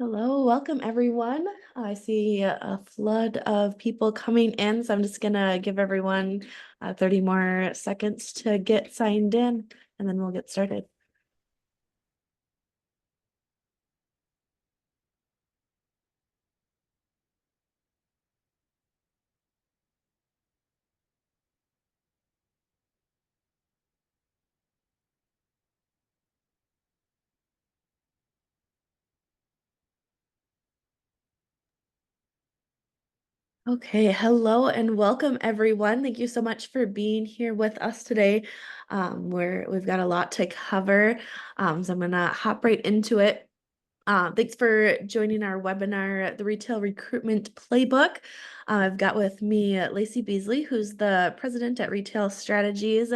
Hello, welcome everyone. I see a flood of people coming in, so I'm just gonna give everyone 30 more seconds to get signed in, and then we'll get started. Okay, hello and welcome everyone. Thank you so much for being here with us today. We've got a lot to cover, so I'm gonna hop right into it. Thanks for joining our webinar, the Retail Recruitment Playbook. I've got with me Lacey Beasley, who's the president at Retail Strategies,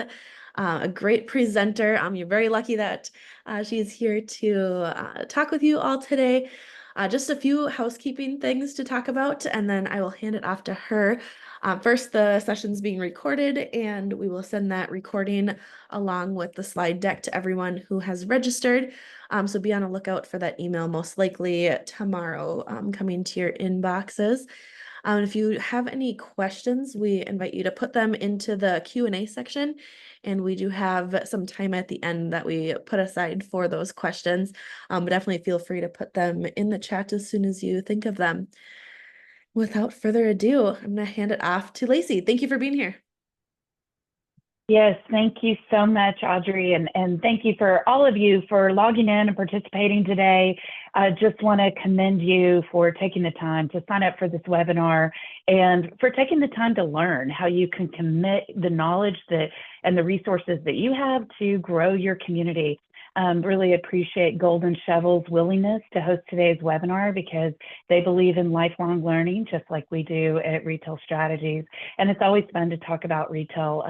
a great presenter. You're very lucky that she's here to talk with you all today. Just a few housekeeping things to talk about, and then I will hand it off to her. First, the session's being recorded, and we will send that recording along with the slide deck to everyone who has registered. So be on a lookout for that email, most likely tomorrow, coming to your inboxes. If you have any questions, we invite you to put them into the Q&A section, and we do have some time at the end that we put aside for those questions. But definitely feel free to put them in the chat as soon as you think of them. Without further ado, I'm going to hand it off to Lacey. Thank you for being here. Yes, thank you so much, Audrey, and thank you for all of you for logging in and participating today. I just want to commend you for taking the time to sign up for this webinar and for taking the time to learn how you can commit the knowledge and the resources that you have to grow your community. Really appreciate Golden Shovel's willingness to host today's webinar because they believe in lifelong learning, just like we do at Retail Strategies. And it's always fun to talk about retail.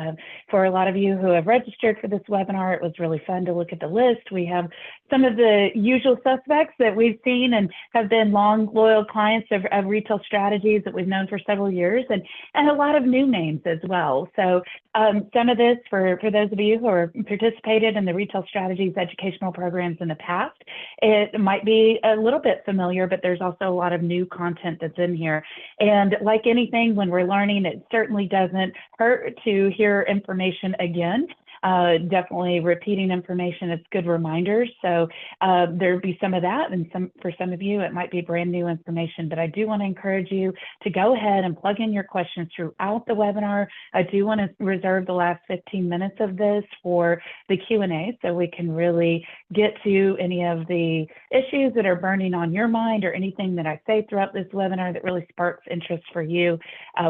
For a lot of you who have registered for this webinar, it was really fun to look at the list. We have some of the usual suspects that we've seen and have been long, loyal clients of Retail Strategies that we've known for several years, and a lot of new names as well. So some of this, for those of you who are participated in the Retail Strategies educational programs in the past, it might be a little bit familiar, but there's also a lot of new content that's in here. And like anything, when we're learning, it certainly doesn't hurt to hear information again. Definitely repeating information, it's good reminders. So there'll be some of that, and for some of you, it might be brand new information, but I do want to encourage you to go ahead and plug in your questions throughout the webinar. I do want to reserve the last 15 minutes of this for the Q&A so we can really get to any of the issues that are burning on your mind or anything that I say throughout this webinar that really sparks interest for you.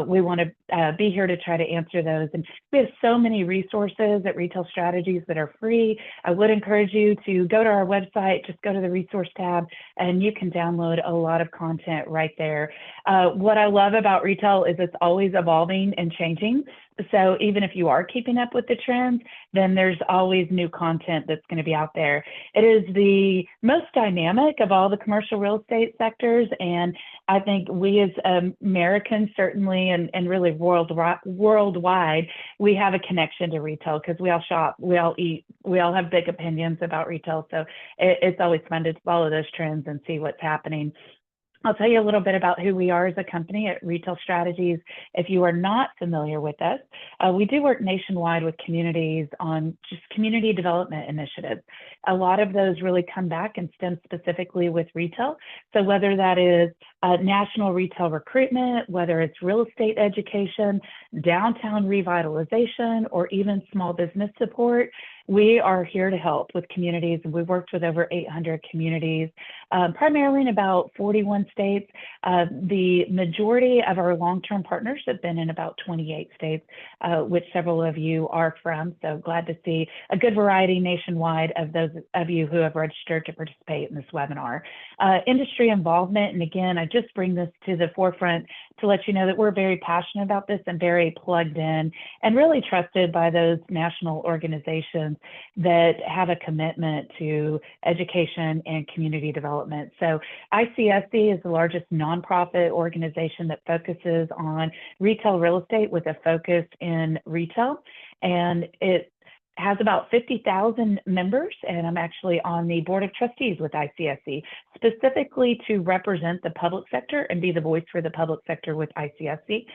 We want to be here to try to answer those. And we have so many resources at Retail Strategies that are free. I would encourage you to go to our website, just go to the resource tab, and you can download a lot of content right there. What I love about retail is it's always evolving and changing. So even if you are keeping up with the trends, then there's always new content that's going to be out there. It is the most dynamic of all the commercial real estate sectors. And I think we as Americans, certainly, and really worldwide, we have a connection to retail because we all shop, we all eat, we all have big opinions about retail. So it's always fun to follow those trends and see what's happening. I'll tell you a little bit about who we are as a company at Retail Strategies. If you are not familiar with us, we do work nationwide with communities on just community development initiatives. A lot of those really come back and stem specifically with retail. So whether that is national retail recruitment, whether it's real estate education, downtown revitalization, or even small business support, we are here to help with communities. We've worked with over 800 communities, primarily in about 41 states. The majority of our long-term partners have been in about 28 states, which several of you are from. So glad to see a good variety nationwide of those of you who have registered to participate in this webinar. Industry involvement, and again, I just bring this to the forefront to let you know that we're very passionate about this and very plugged in and really trusted by those national organizations that have a commitment to education and community development. So ICSC is the largest nonprofit organization that focuses on retail real estate with a focus in retail. And it has about 50,000 members, and I'm actually on the board of trustees with ICSC, specifically to represent the public sector and be the voice for the public sector with ICSC.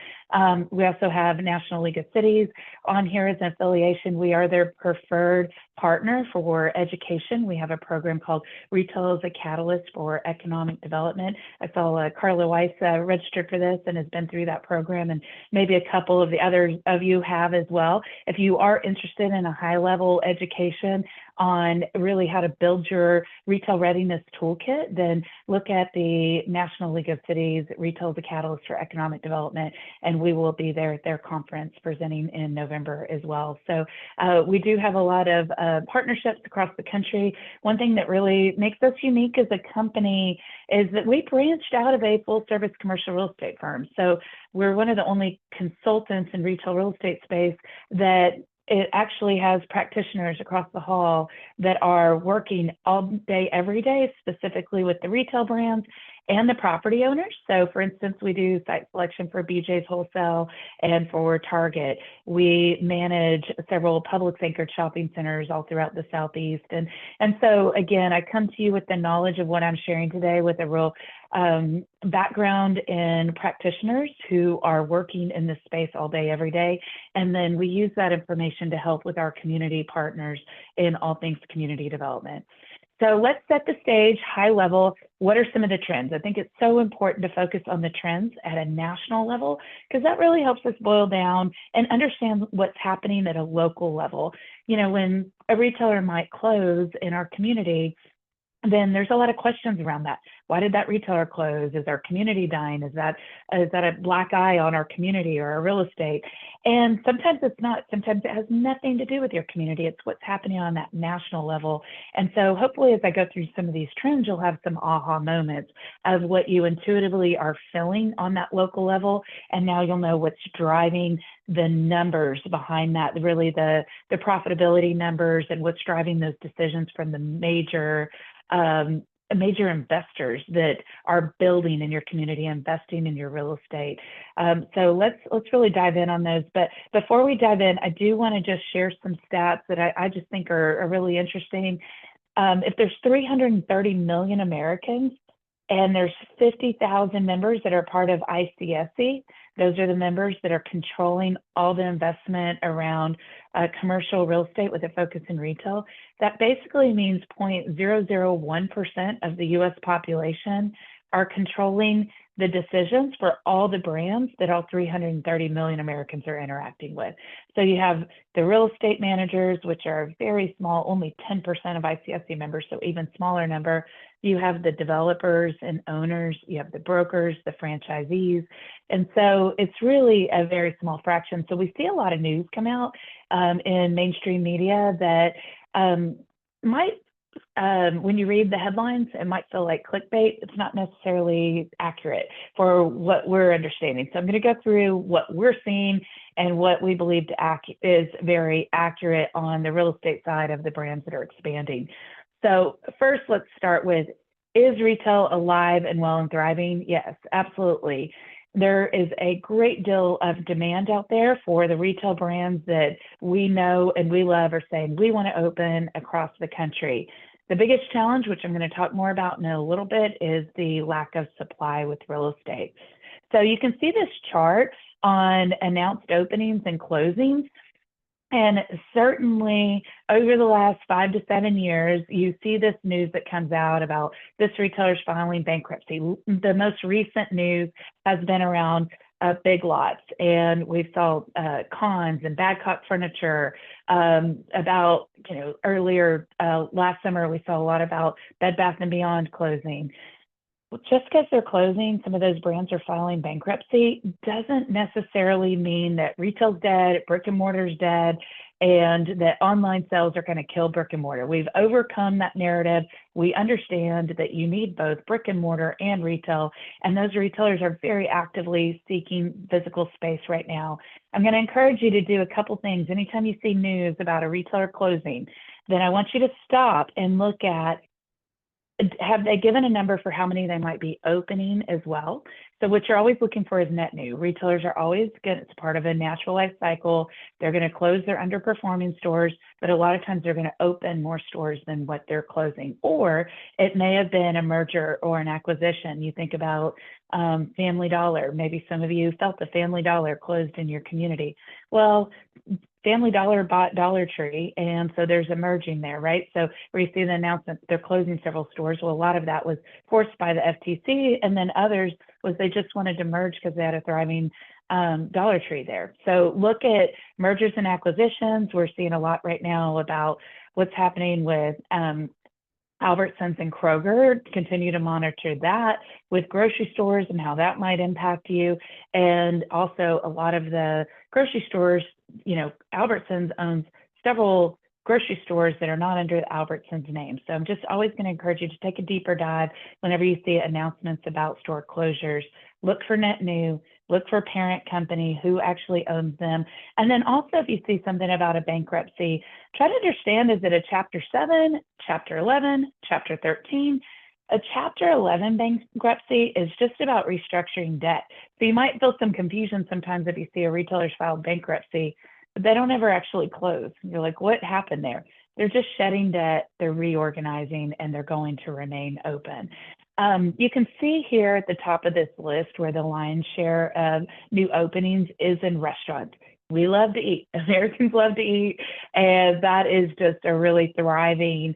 We also have National League of Cities on here as an affiliation. We are their preferred partner for education. We have a program called Retail as a Catalyst for Economic Development. I saw Carla Weiss registered for this and has been through that program, and maybe a couple of the others of you have as well. If you are interested in a high-level education on really how to build your retail readiness toolkit, then look at the National League of Cities Retail as a Catalyst for Economic Development, and we will be there at their conference presenting in November as well. So we do have a lot of partnerships across the country. One thing that really makes us unique as a company is that we branched out of a full-service commercial real estate firm. So we're one of the only consultants in retail real estate space that it actually has practitioners across the hall that are working all day, every day, specifically with the retail brands and the property owners. So for instance, we do site selection for BJ's Wholesale and for Target. We manage several Publix anchored shopping centers all throughout the Southeast. And so again, I come to you with the knowledge of what I'm sharing today with a real background in practitioners who are working in this space all day, every day. And then we use that information to help with our community partners in all things community development. So let's set the stage high level. What are some of the trends? I think it's so important to focus on the trends at a national level, because that really helps us boil down and understand what's happening at a local level. You know, when a retailer might close in our community, then there's a lot of questions around that. Why did that retailer close? Is our community dying? Is that a black eye on our community or our real estate? And sometimes it's not. Sometimes it has nothing to do with your community. It's what's happening on that national level. And so hopefully as I go through some of these trends, you'll have some aha moments of what you intuitively are feeling on that local level. And now you'll know what's driving the numbers behind that, really the profitability numbers and what's driving those decisions from the major investors that are building in your community, investing in your real estate. So let's really dive in on those. But before we dive in, I do want to just share some stats that I just think are really interesting. If there's 330 million Americans and there's 50,000 members that are part of ICSC, those are the members that are controlling all the investment around commercial real estate with a focus in retail. That basically means 0.001% of the US population are controlling the decisions for all the brands that all 330 million Americans are interacting with. So you have the real estate managers, which are very small, only 10% of ICSC members, so even smaller number. You have the developers and owners, you have the brokers, the franchisees. And so it's really a very small fraction. So we see a lot of news come out in mainstream media that might, when you read the headlines, it might feel like clickbait. It's not necessarily accurate for what we're understanding. So I'm going to go through what we're seeing and what we believe is very accurate on the real estate side of the brands that are expanding. So first, let's start with, is retail alive and well and thriving? Yes, absolutely. There is a great deal of demand out there for the retail brands that we know and we love are saying we want to open across the country. The biggest challenge, which I'm going to talk more about in a little bit, is the lack of supply with real estate. So you can see this chart on announced openings and closings. And certainly over the last 5 to 7 years, you see this news that comes out about this retailer's filing bankruptcy. The most recent news has been around Big Lots, and we saw Cons and Badcock Furniture. About, earlier last summer, we saw a lot about Bed Bath & Beyond closing. Just because they're closing, some of those brands are filing bankruptcy, doesn't necessarily mean that retail's dead, brick and mortar's dead, and that online sales are going to kill brick and mortar. We've overcome that narrative. We understand that you need both brick and mortar and retail, and those retailers are very actively seeking physical space right now. I'm going to encourage you to do a couple things. Anytime you see news about a retailer closing, then I want you to stop and look at, have they given a number for how many they might be opening as well? So what you're always looking for is net new. Retailers are always good. It's part of a natural life cycle. They're going to close their underperforming stores, but a lot of times they're going to open more stores than what they're closing. Or it may have been a merger or an acquisition. You think about Family Dollar. Maybe some of you felt the Family Dollar closed in your community. Well, Family Dollar bought Dollar Tree, and so there's a merging there, right? So where you see the announcement they're closing several stores, well, a lot of that was forced by the FTC, and then others was they just wanted to merge because they had a thriving Dollar Tree there. So look at mergers and acquisitions. We're seeing a lot right now about what's happening with Albertsons and Kroger. Continue to monitor that with grocery stores and how that might impact you. And also a lot of the grocery stores, Albertsons owns several grocery stores that are not under the Albertsons name. So I'm just always going to encourage you to take a deeper dive whenever you see announcements about store closures. Look for net new, look for parent company, who actually owns them. And then also if you see something about a bankruptcy, try to understand, is it a Chapter 7, Chapter 11, Chapter 13? A Chapter 11 bankruptcy is just about restructuring debt. So you might feel some confusion sometimes if you see a retailer's filed bankruptcy, but they don't ever actually close. You're like, what happened there? They're just shedding debt, they're reorganizing, and they're going to remain open. You can see here at the top of this list where the lion's share of new openings is in restaurants. We love to eat. Americans love to eat, and that is just a really thriving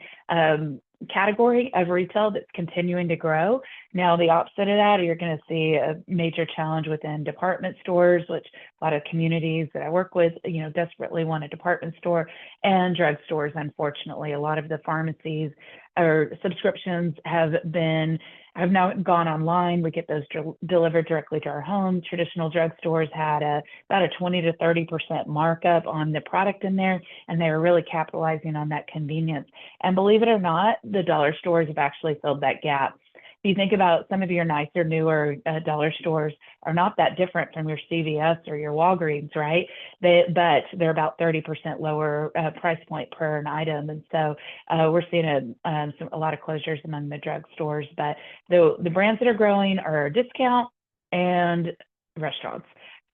category of retail that's continuing to grow. Now, the opposite of that, you're going to see a major challenge within department stores, which a lot of communities that I work with, desperately want a department store, and drugstores. Unfortunately, a lot of the pharmacies or subscriptions have now gone online. We get those delivered directly to our home. Traditional drugstores had about a 20 to 30% markup on the product in there, and they were really capitalizing on that convenience. And believe it or not, the dollar stores have actually filled that gap. If you think about some of your nicer, newer dollar stores are not that different from your CVS or your Walgreens, right? But they're about 30% lower price point per an item. And so we're seeing a lot of closures among the drug stores. But the brands that are growing are discount and restaurants.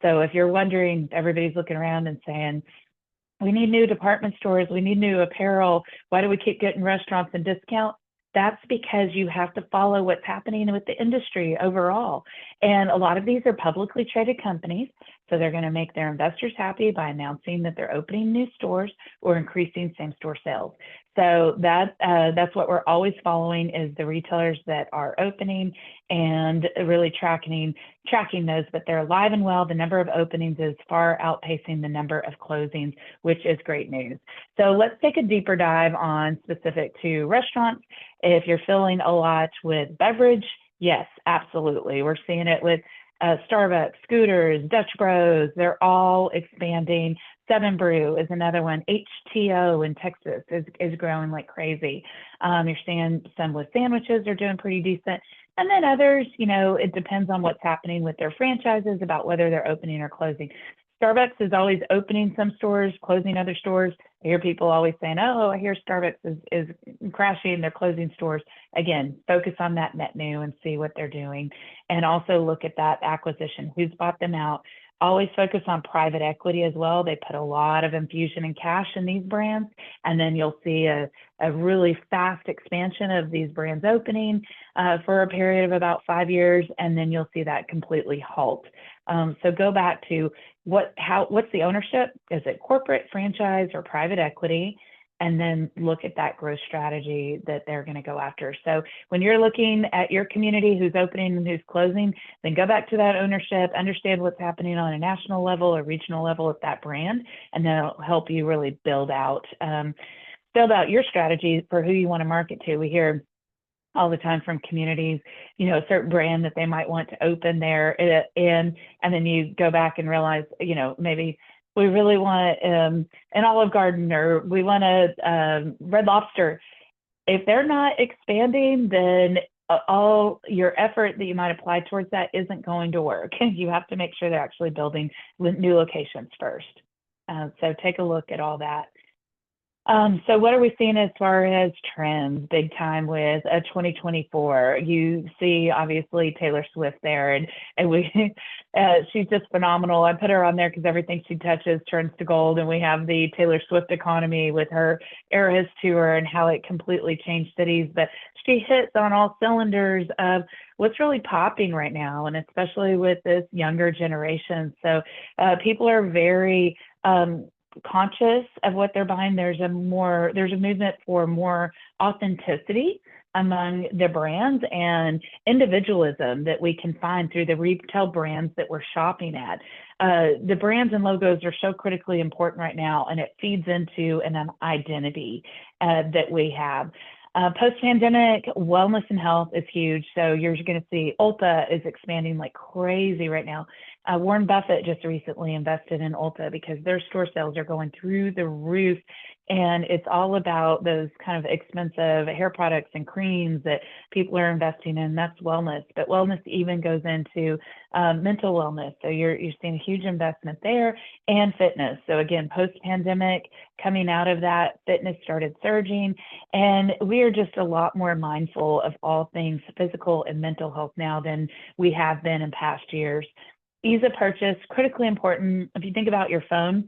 So if you're wondering, everybody's looking around and saying, we need new department stores, we need new apparel, why do we keep getting restaurants and discount? That's because you have to follow what's happening with the industry overall. And a lot of these are publicly traded companies. So they're going to make their investors happy by announcing that they're opening new stores or increasing same store sales. So that's what we're always following, is the retailers that are opening and really tracking those, but they're alive and well. The number of openings is far outpacing the number of closings, which is great news. So let's take a deeper dive on specific to restaurants. If you're filling a lot with beverage, yes, absolutely. We're seeing it with Starbucks, Scooters, Dutch Bros, they're all expanding. Seven Brew is another one. HTO in Texas is growing like crazy. You're seeing some with sandwiches are doing pretty decent. And then others, it depends on what's happening with their franchises about whether they're opening or closing. Starbucks is always opening some stores, closing other stores. I hear people always saying, oh, I hear Starbucks is crashing, they're closing stores. Again, focus on that net new and see what they're doing. And also look at that acquisition, who's bought them out. Always focus on private equity as well. They put a lot of infusion and cash in these brands, and then you'll see a really fast expansion of these brands opening for a period of about 5 years, and then you'll see that completely halt. So go back to what's the ownership? Is it corporate, franchise, or private equity? And then look at that growth strategy that they're going to go after. So when you're looking at your community, who's opening and who's closing, then go back to that ownership, understand what's happening on a national level or regional level with that brand, and then it'll help you really build out your strategy for who you want to market to. We hear all the time from communities, a certain brand that they might want to open there, and then you go back and realize, maybe we really want an Olive Garden, or we want a Red Lobster. If they're not expanding, then all your effort that you might apply towards that isn't going to work. You have to make sure they're actually building new locations first. So take a look at all that. So what are we seeing as far as trends big time with 2024? You see obviously Taylor Swift there, and we she's just phenomenal. I put her on there because everything she touches turns to gold, and we have the Taylor Swift economy with her Eras tour and how it completely changed cities. But she hits on all cylinders of what's really popping right now, and especially with this younger generation. So people are very conscious of what they're buying. There's a movement for more authenticity among the brands and individualism that we can find through the retail brands that we're shopping at. The brands and logos are so critically important right now, and it feeds into an identity that we have. Post-pandemic, wellness and health is huge. So you're going to see Ulta is expanding like crazy right now. Warren Buffett just recently invested in Ulta because their store sales are going through the roof. And it's all about those kind of expensive hair products and creams that people are investing in. That's wellness. But wellness even goes into mental wellness. So you're seeing a huge investment there, and fitness. So again, post-pandemic, coming out of that, fitness started surging. And we are just a lot more mindful of all things physical and mental health now than we have been in past years. Ease of purchase, critically important. If you think about your phone,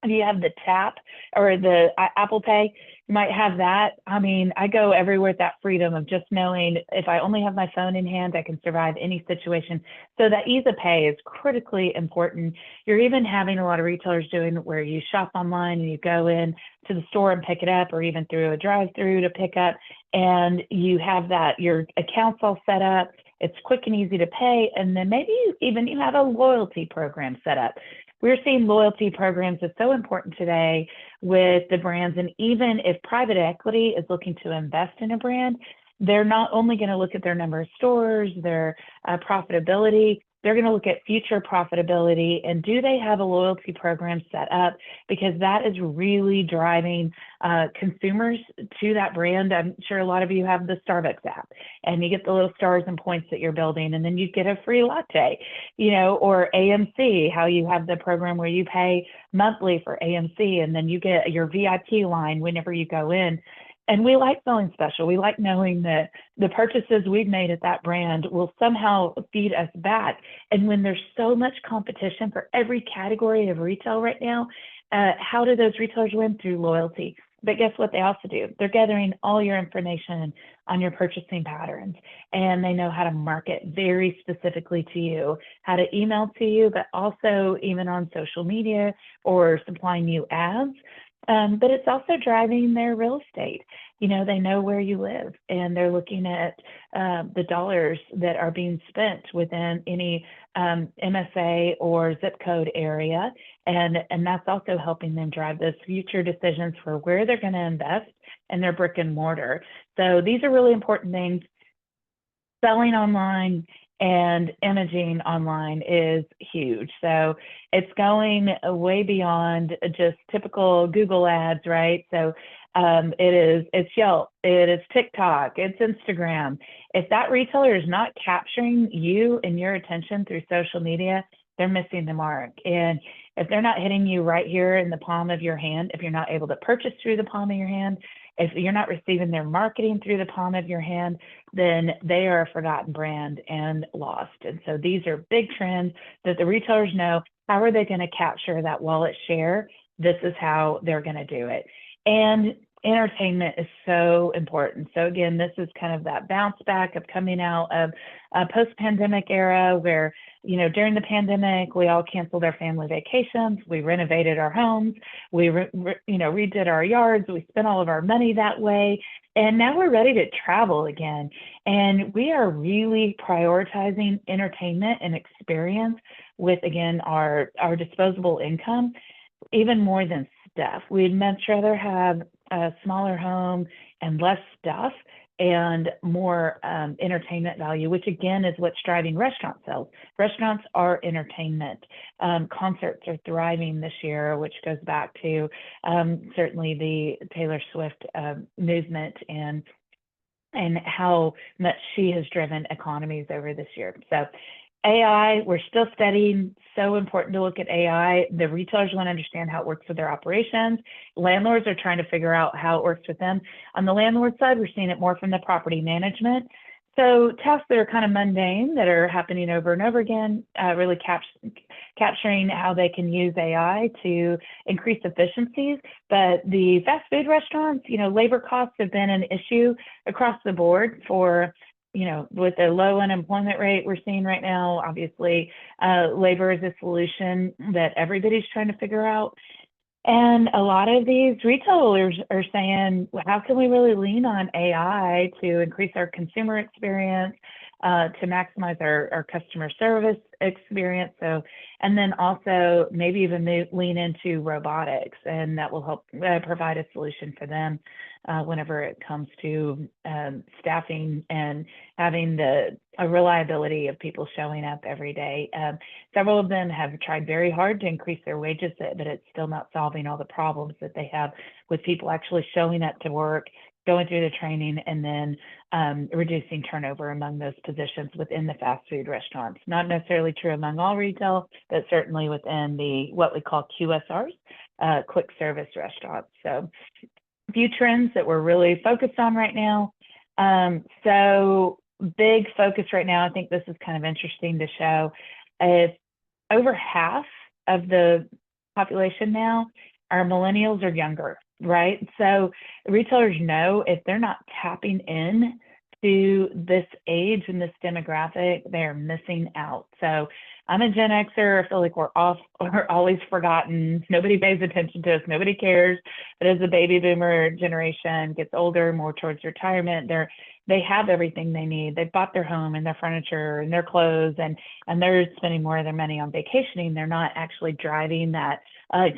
if you have the tap or the Apple Pay, you might have that. I mean, I go everywhere with that freedom of just knowing if I only have my phone in hand, I can survive any situation. So that ease of pay is critically important. You're even having a lot of retailers doing where you shop online and you go in to the store and pick it up, or even through a drive-through to pick up, and you have that, your account's all set up. It's quick and easy to pay. And then maybe you have a loyalty program set up. We're seeing loyalty programs is so important today with the brands. And even if private equity is looking to invest in a brand, they're not only going to look at their number of stores, their profitability, they're going to look at future profitability and do they have a loyalty program set up, because that is really driving consumers to that brand. I'm sure a lot of you have the Starbucks app and you get the little stars and points that you're building, and then you get a free latte, or AMC, how you have the program where you pay monthly for AMC and then you get your VIP line whenever you go in. And we like feeling special. We like knowing that the purchases we've made at that brand will somehow feed us back. And when there's so much competition for every category of retail right now, how do those retailers win? Through loyalty. But guess what they also do? They're gathering all your information on your purchasing patterns, and they know how to market very specifically to you, how to email to you, but also even on social media or supplying you ads. But it's also driving their real estate. They know where you live, and they're looking at the dollars that are being spent within any MSA or zip code area. And that's also helping them drive those future decisions for where they're going to invest in their brick and mortar. So these are really important things. Selling online and imaging online is huge. So it's going way beyond just typical Google ads, right? So it's Yelp, it is TikTok, it's Instagram. If that retailer is not capturing you and your attention through social media, they're missing the mark. And if they're not hitting you right here in the palm of your hand, if you're not able to purchase through the palm of your hand, if you're not receiving their marketing through the palm of your hand, then they are a forgotten brand and lost. And so these are big trends that the retailers know. How are they going to capture that wallet share? This is how they're going to do it. And entertainment is so important. So again, this is kind of that bounce back of coming out of a post-pandemic era where, during the pandemic, we all canceled our family vacations, we renovated our homes, we redid our yards, we spent all of our money that way. And now we're ready to travel again. And we are really prioritizing entertainment and experience with, again, our disposable income, even more than stuff. We'd much rather have a smaller home and less stuff and more entertainment value, which again is what's driving restaurant sales. Restaurants are entertainment. Concerts are thriving this year, which goes back to certainly the Taylor Swift movement and how much she has driven economies over this year. So AI, we're still studying. So important to look at AI. The retailers want to understand how it works with their operations. Landlords are trying to figure out how it works with them. On the landlord side, we're seeing it more from the property management. So tasks that are kind of mundane that are happening over and over again, really capturing how they can use AI to increase efficiencies. But the fast food restaurants, labor costs have been an issue across the board for, with the low unemployment rate we're seeing right now. Obviously, labor is a solution that everybody's trying to figure out. And a lot of these retailers are saying, well, how can we really lean on AI to increase our consumer experience, to maximize our customer service experience? So, and then also maybe even lean into robotics, and that will help provide a solution for them whenever it comes to staffing and having a reliability of people showing up every day. Several of them have tried very hard to increase their wages, but it's still not solving all the problems that they have with people actually showing up to work, going through the training, and then reducing turnover among those positions within the fast food restaurants. Not necessarily true among all retail, but certainly within what we call QSRs, quick service restaurants. So a few trends that we're really focused on right now. So big focus right now, I think this is kind of interesting to show, is over half of the population now are millennials or younger, right? So retailers know if they're not tapping in to this age and this demographic, they're missing out. So I'm a Gen Xer. I feel like we're always forgotten. Nobody pays attention to us. Nobody cares. But as the baby boomer generation gets older, more towards retirement, they have everything they need. They bought their home and their furniture and their clothes, and they're spending more of their money on vacationing. They're not actually driving that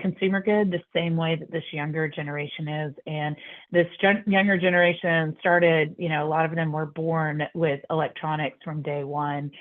consumer good the same way that this younger generation is. And this younger generation started, a lot of them were born with electronics from day one,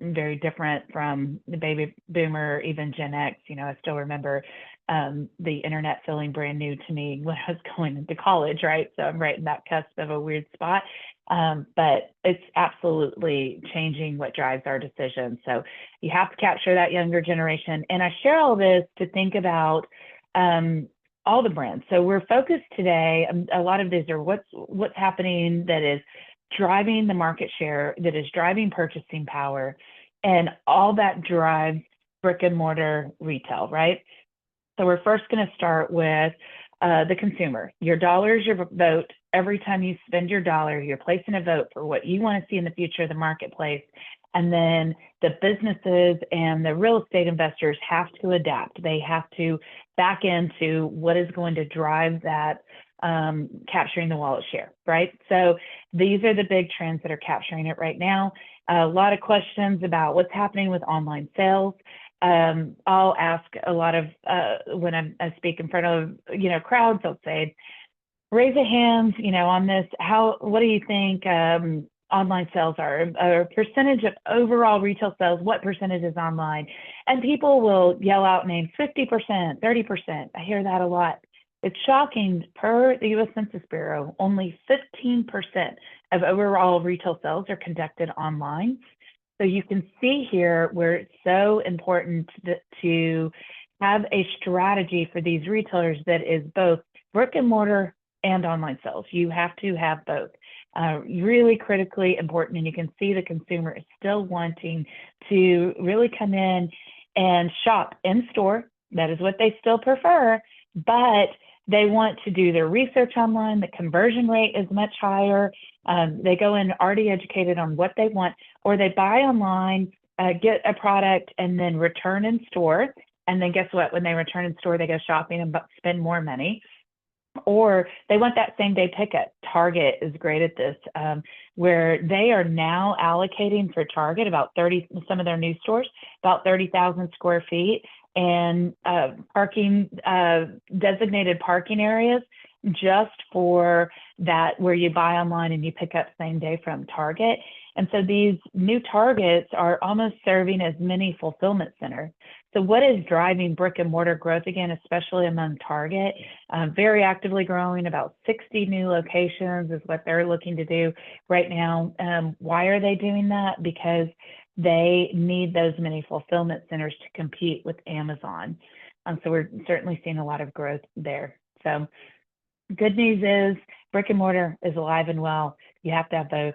very different from the baby boomer, even Gen X. I still remember the internet feeling brand new to me when I was going into college, right? So I'm right in that cusp of a weird spot. But it's absolutely changing what drives our decisions. So you have to capture that younger generation. And I share all this to think about all the brands. So we're focused today, a lot of these are what's happening that is driving the market share, that is driving purchasing power, and all that drives brick and mortar retail, right? So we're first going to start with the consumer. Your dollar is your vote. Every time you spend your dollar, you're placing a vote for what you want to see in the future of the marketplace. And then the businesses and the real estate investors have to adapt. They have to back into what is going to drive that capturing the wallet share, right? So these are the big trends that are capturing it right now. A lot of questions about what's happening with online sales. I'll ask a lot of, when I speak in front of, crowds, I'll say, raise a hand, on this, what do you think online sales are? A percentage of overall retail sales, what percentage is online? And people will yell out names, 50%, 30%. I hear that a lot. It's shocking, per the U.S. Census Bureau, only 15% of overall retail sales are conducted online. So you can see here where it's so important to have a strategy for these retailers that is both brick and mortar and online sales. You have to have both. Really critically important, and you can see the consumer is still wanting to really come in and shop in store. That is what they still prefer, but they want to do their research online. The conversion rate is much higher. They go in already educated on what they want, or they buy online, get a product, and then return in store. And then guess what? When they return in store, they go shopping and spend more money. Or they want that same day pickup. Target is great at this, where they are now allocating for Target about some of their new stores, about 30,000 square feet, and designated parking areas just for that, where you buy online and you pick up same day from Target. And so these new Targets are almost serving as mini fulfillment centers. So what is driving brick and mortar growth again, especially among Target? Very actively growing, about 60 new locations is what they're looking to do right now. Why are they doing that? Because they need those many fulfillment centers to compete with Amazon. So we're certainly seeing a lot of growth there. So good news is brick and mortar is alive and well. You have to have both.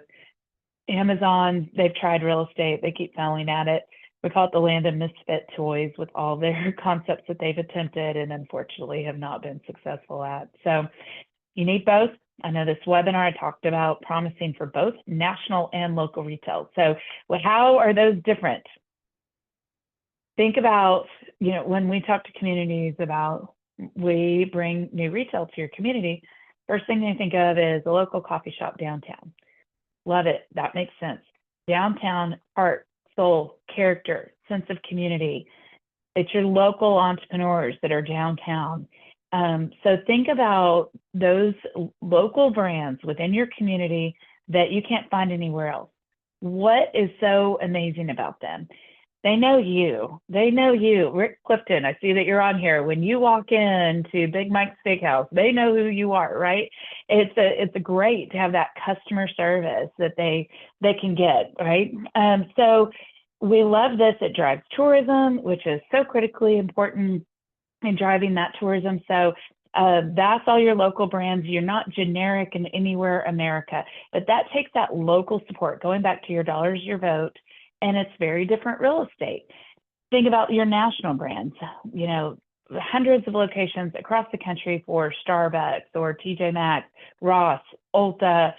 Amazon, they've tried real estate. They keep failing at it. We call it the land of misfit toys with all their concepts that they've attempted and unfortunately have not been successful at. So you need both. I know this webinar I talked about promising for both national and local retail. So how are those different? Think about, when we talk to communities about we bring new retail to your community, first thing they think of is a local coffee shop downtown. Love it. That makes sense. Downtown, art, soul, character, sense of community. It's your local entrepreneurs that are downtown. So think about those local brands within your community that you can't find anywhere else. What is so amazing about them? They know you. They know you. Rick Clifton, I see that you're on here. When you walk into Big Mike's Steakhouse, they know who you are, right? It's a great to have that customer service that they can get, right? So we love this. It drives tourism, which is so critically important in driving that tourism. So that's all your local brands. You're not generic in anywhere America, but that takes that local support, going back to your dollars, your vote, and it's very different real estate. Think about your national brands, hundreds of locations across the country for Starbucks or TJ Maxx, Ross, Ulta,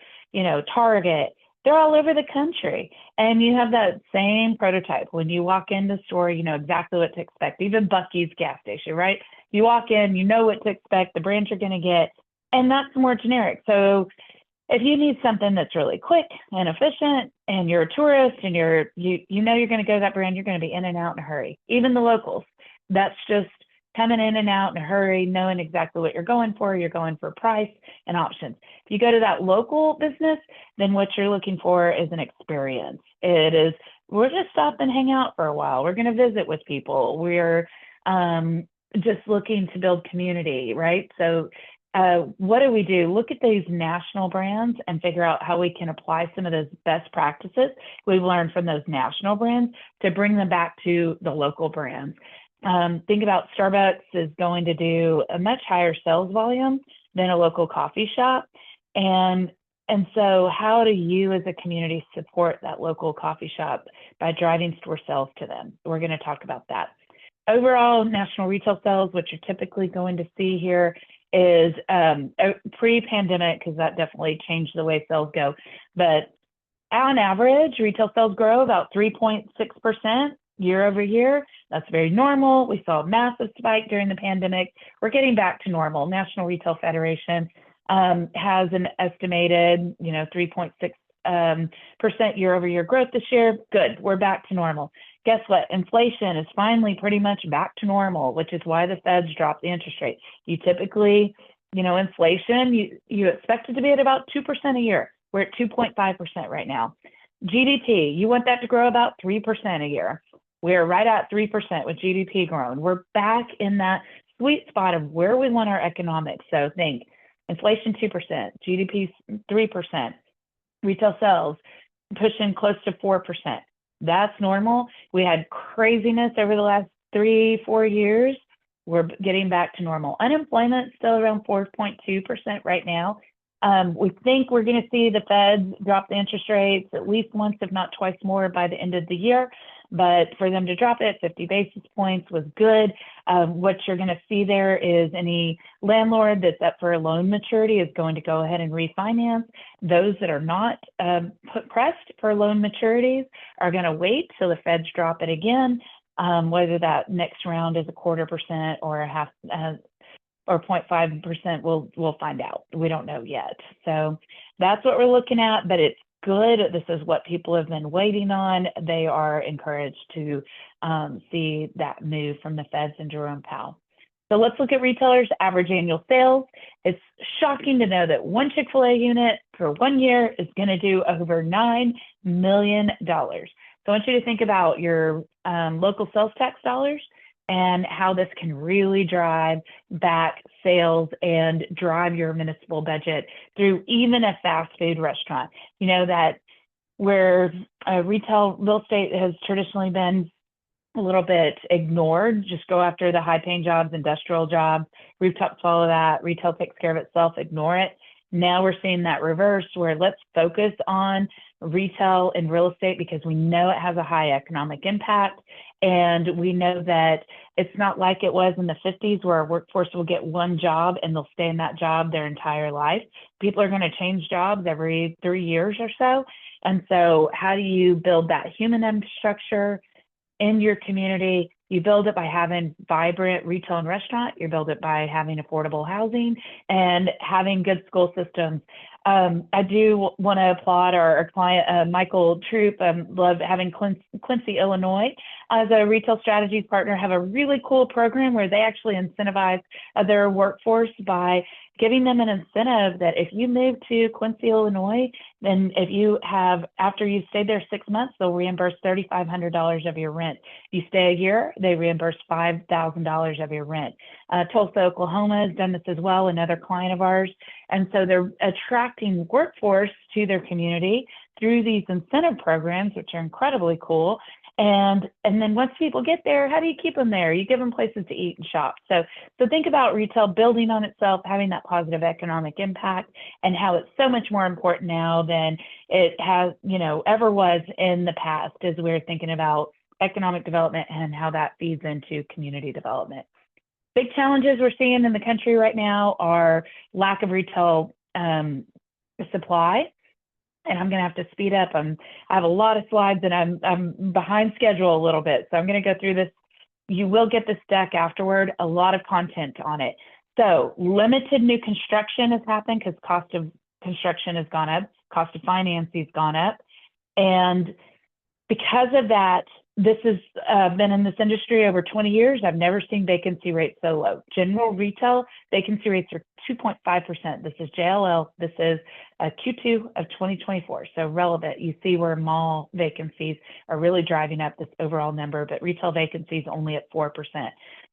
Target. They're all over the country. And you have that same prototype. When you walk in the store, you know exactly what to expect. Even Buc-ee's gas station, right? You walk in, you know what to expect, the brands you're going to get, and that's more generic. So if you need something that's really quick and efficient and you're a tourist and you know you're going to go to that brand, you're going to be in and out in a hurry. Even the locals, that's just coming in and out in a hurry, knowing exactly what you're going for. You're going for price and options. If you go to that local business, then what you're looking for is an experience. It is, we're just stop and hang out for a while. We're going to visit with people. We're just looking to build community, right? So what do we do? Look at these national brands and figure out how we can apply some of those best practices we've learned from those national brands to bring them back to the local brands. Think about Starbucks is going to do a much higher sales volume than a local coffee shop. And so how do you as a community support that local coffee shop by driving store sales to them? We're going to talk about that. Overall, national retail sales, what you're typically going to see here is pre-pandemic, because that definitely changed the way sales go. But on average, retail sales grow about 3.6% year over year. That's very normal. We saw a massive spike during the pandemic. We're getting back to normal. National Retail Federation has an estimated, 3.6% year over year growth this year. Good. We're back to normal. Guess what? Inflation is finally pretty much back to normal, which is why the Feds dropped the interest rate. You typically, inflation, you expect it to be at about 2% a year. We're at 2.5% right now. GDP, you want that to grow about 3% a year. We're right at 3% with GDP growing. We're back in that sweet spot of where we want our economics. So think inflation 2%, GDP 3%, retail sales pushing close to 4%. That's normal. We had craziness over the last 3-4 years. We're getting back to normal. Unemployment still around 4.2% right now. We think we're going to see the Feds drop the interest rates at least once, if not twice more, by the end of the year. But for them to drop it 50 basis points was good. What you're going to see there is any landlord that's up for a loan maturity is going to go ahead and refinance. Those that are not pressed for loan maturities are going to wait till the Feds drop it again. Whether that next round is 0.25% or a half or 0.5%, we'll find out. We don't know yet. So that's what we're looking at, but it's good. This is what people have been waiting on. They are encouraged to see that move from the Feds and Jerome Powell. So let's look at retailers' average annual sales. It's shocking to know that one Chick-fil-A unit for 1 year is going to do over $9 million. So I want you to think about your local sales tax dollars and how this can really drive back sales and drive your municipal budget through even a fast food restaurant. You know that where retail real estate has traditionally been a little bit ignored. Just go after the high paying jobs, industrial jobs, rooftops follow that, retail takes care of itself, ignore it. Now we're seeing that reverse where let's focus on retail and real estate because we know it has a high economic impact. And we know that it's not like it was in the 50s where our workforce will get one job and they'll stay in that job their entire life. People are going to change jobs every 3 years or so. And so, how do you build that human infrastructure in your community? You build it by having vibrant retail and restaurant. You build it by having affordable housing and having good school systems. I do want to applaud our client, Michael Troop. Love having Quincy, Illinois, as a retail strategies partner, have a really cool program where they actually incentivize their workforce by giving them an incentive that if you move to Quincy, Illinois, then if you have, after you stayed there 6 months, they'll reimburse $3,500 of your rent. If you stay a year, they reimburse $5,000 of your rent. Tulsa, Oklahoma has done this as well, another client of ours. And so they're attracting workforce to their community through these incentive programs, which are incredibly cool. And then once people get there, how do you keep them there? You give them places to eat and shop. So think about retail building on itself, having that positive economic impact, and how it's so much more important now than it has, ever was in the past as we're thinking about economic development and how that feeds into community development. Big challenges we're seeing in the country right now are lack of retail supply. And I'm going to have to speed up. I have a lot of slides and I'm behind schedule a little bit. So I'm going to go through this. You will get this deck afterward, a lot of content on it. So limited new construction has happened because cost of construction has gone up, cost of financing has gone up. And because of that, this has been in this industry over 20 years. I've never seen vacancy rates so low. General retail vacancy rates are 2.5%. This is JLL. This is Q2 of 2024. So relevant. You see where mall vacancies are really driving up this overall number, but retail vacancies only at 4%.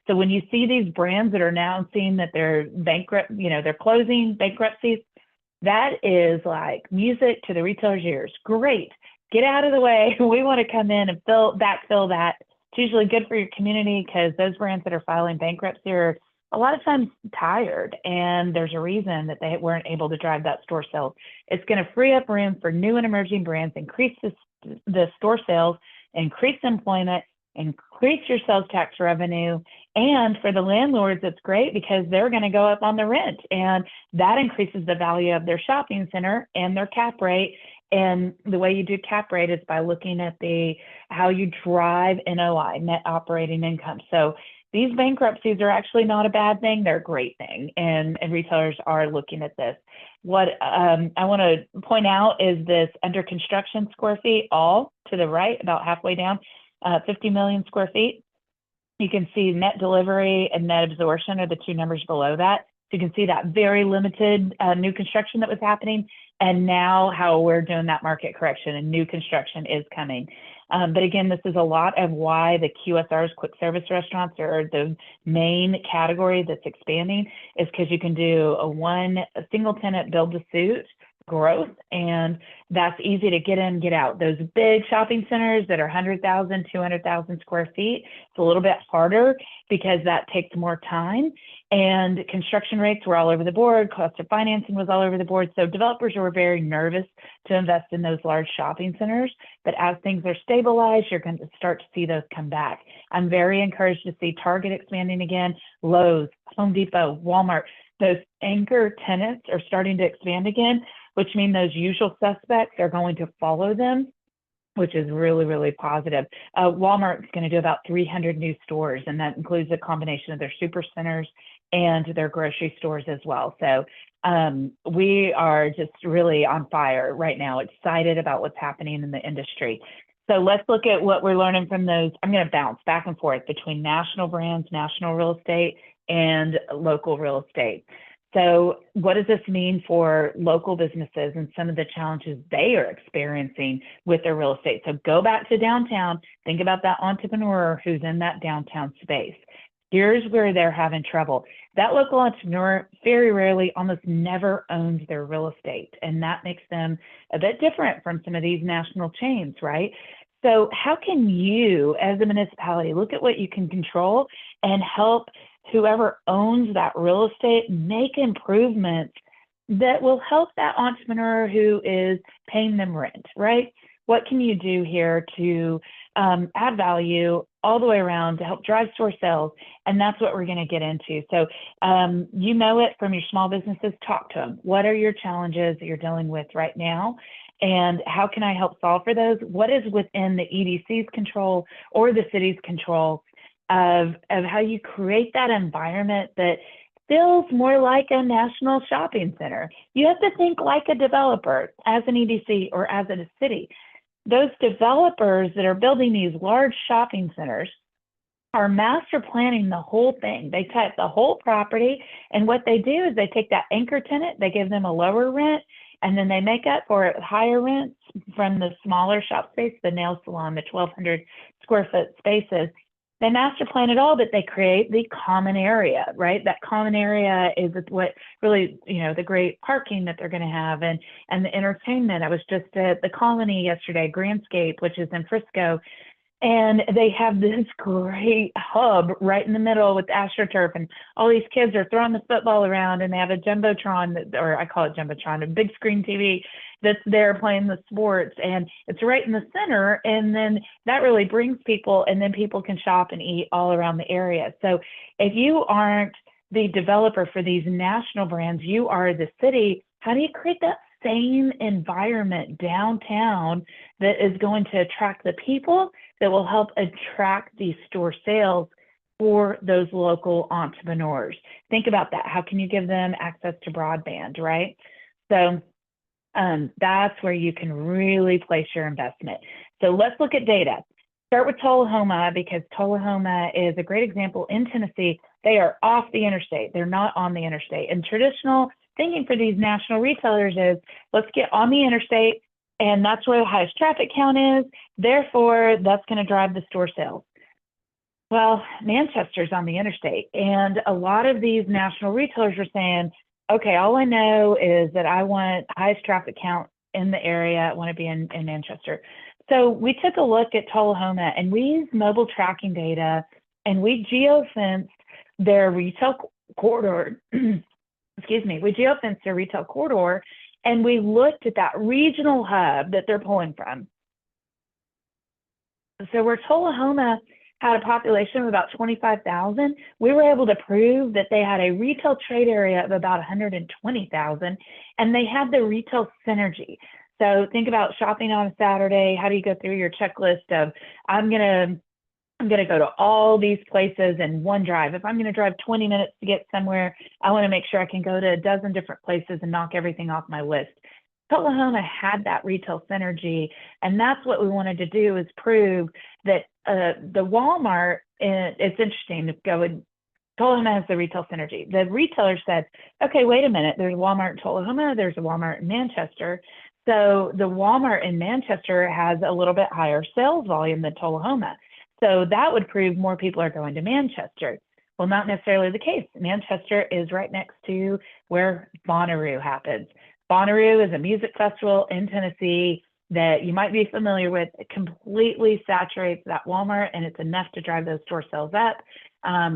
So when you see these brands that are announcing that they're bankrupt, they're closing, bankruptcies, that is like music to the retailer's ears. Great. Get out of the way. We want to come in and backfill that. It's usually good for your community because those brands that are filing bankruptcy are a lot of times tired, and there's a reason that they weren't able to drive that store sales. It's going to free up room for new and emerging brands, increase the store sales, increase employment, increase your sales tax revenue. And for the landlords, it's great because they're going to go up on the rent, and that increases the value of their shopping center and their cap rate. And the way you do cap rate is by looking at how you drive NOI, net operating income. So these bankruptcies are actually not a bad thing. They're a great thing. And retailers are looking at this. What I want to point out is this under construction square feet, all to the right, about halfway down, 50 million square feet. You can see net delivery and net absorption are the two numbers below that. So you can see that very limited new construction that was happening, and now how we're doing that market correction and new construction is coming. But again, this is a lot of why the QSRs, quick service restaurants, are the main category that's expanding, is because you can do a single tenant build to suit growth, and that's easy to get in, get out. Those big shopping centers that are 100,000, 200,000 square feet, it's a little bit harder because that takes more time. And construction rates were all over the board. Cost of financing was all over the board. So developers were very nervous to invest in those large shopping centers. But as things are stabilized, you're going to start to see those come back. I'm very encouraged to see Target expanding again, Lowe's, Home Depot, Walmart. Those anchor tenants are starting to expand again, which means those usual suspects are going to follow them, which is really, really positive. Walmart's going to do about 300 new stores, and that includes a combination of their super centers and their grocery stores as well. So we are just really on fire right now, excited about what's happening in the industry. So let's look at what we're learning from those. I'm going to bounce back and forth between national brands, national real estate, and local real estate. So what does this mean for local businesses and some of the challenges they are experiencing with their real estate? So go back to downtown, think about that entrepreneur who's in that downtown space. Here's where they're having trouble. That local entrepreneur very rarely, almost never owns their real estate. And that makes them a bit different from some of these national chains, right? So, how can you, as a municipality, look at what you can control and help whoever owns that real estate make improvements that will help that entrepreneur who is paying them rent, right? What can you do here to add value all the way around to help drive store sales? And that's what we're going to get into. So, you know it from your small businesses, talk to them. What are your challenges that you're dealing with right now? And how can I help solve for those? What is within the EDC's control or the city's control of how you create that environment that feels more like a national shopping center? You have to think like a developer as an EDC or as a city. Those developers that are building these large shopping centers are master planning the whole thing. They type the whole property, and what they do is they take that anchor tenant, they give them a lower rent, and then they make up for it with higher rents from the smaller shop space, the nail salon, the 1,200 square foot spaces. They master plan it all, but they create the common area, right? That common area is what really, the great parking that they're going to have and the entertainment. I was just at the Colony yesterday, Grandscape, which is in Frisco, and they have this great hub right in the middle with AstroTurf, and all these kids are throwing the football around, and they have a Jumbotron, or I call it Jumbotron, a big screen TV that's there playing the sports, and it's right in the center. And then that really brings people, and then people can shop and eat all around the area. So if you aren't the developer for these national brands, you are the city. How do you create that same environment downtown that is going to attract the people that will help attract these store sales for those local entrepreneurs? Think about that. How can you give them access to broadband, right? So that's where you can really place your investment. So let's look at data. Start with Tullahoma, because Tullahoma is a great example in Tennessee. They are off the interstate. They're not on the interstate. And traditional thinking for these national retailers is, let's get on the interstate, and that's where the highest traffic count is. Therefore, that's going to drive the store sales. Well, Manchester's on the interstate, and a lot of these national retailers are saying, okay, all I know is that I want highest traffic count in the area. I want to be in Manchester. So we took a look at Tullahoma, and we used mobile tracking data, and we geofenced their retail corridor. Excuse me, we geofenced their retail corridor, and we looked at that regional hub that they're pulling from. So where Tullahoma had a population of about 25,000, we were able to prove that they had a retail trade area of about 120,000, and they had the retail synergy. So think about shopping on a Saturday. How do you go through your checklist of, I'm gonna go to all these places in one drive. If I'm gonna drive 20 minutes to get somewhere, I wanna make sure I can go to a dozen different places and knock everything off my list. Tullahoma had that retail synergy, and that's what we wanted to do, is prove that the Walmart, it's interesting to go and Tullahoma has the retail synergy. The retailer said, okay, wait a minute, there's a Walmart in Tullahoma, there's a Walmart in Manchester. So the Walmart in Manchester has a little bit higher sales volume than Tullahoma. So that would prove more people are going to Manchester. Well, not necessarily the case. Manchester is right next to where Bonnaroo happens. Bonnaroo is a music festival in Tennessee that you might be familiar with. It completely saturates that Walmart, and it's enough to drive those store sales up.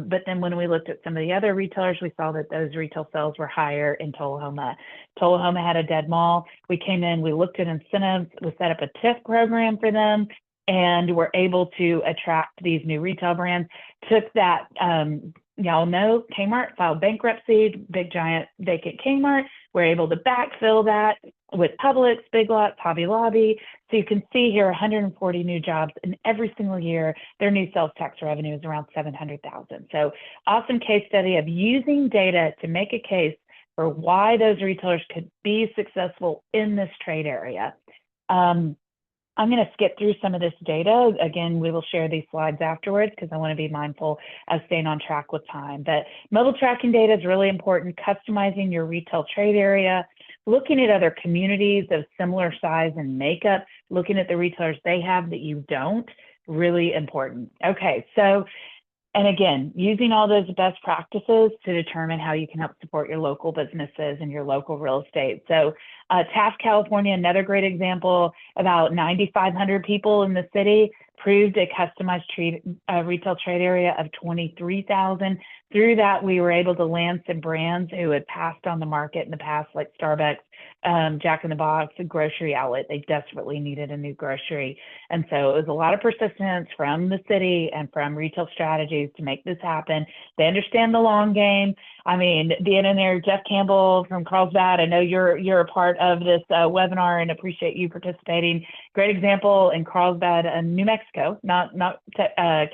But then when we looked at some of the other retailers, we saw that those retail sales were higher in Tullahoma. Tullahoma had a dead mall. We came in, we looked at incentives, we set up a TIF program for them, and were able to attract these new retail brands. Took that, y'all know Kmart filed bankruptcy, big giant vacant Kmart. We're able to backfill that with Publix, Big Lots, Hobby Lobby. So you can see here 140 new jobs, and every single year their new sales tax revenue is around 700,000. So awesome case study of using data to make a case for why those retailers could be successful in this trade area. I'm going to skip through some of this data. Again, we will share these slides afterwards because I want to be mindful of staying on track with time. But mobile tracking data is really important. Customizing your retail trade area, looking at other communities of similar size and makeup, looking at the retailers they have that you don't, really important. Okay, so And again, using all those best practices to determine how you can help support your local businesses and your local real estate. So Taft, California, another great example, about 9,500 people in the city, approved a customized retail trade area of 23,000. Through that, we were able to land some brands who had passed on the market in the past, like Starbucks, Jack in the Box, a grocery outlet. They desperately needed a new grocery. And so it was a lot of persistence from the city and from retail strategies to make this happen. They understand the long game. I mean, being in there, Jeff Campbell from Carlsbad, I know you're a part of this webinar and appreciate you participating. Great example in Carlsbad, New Mexico, not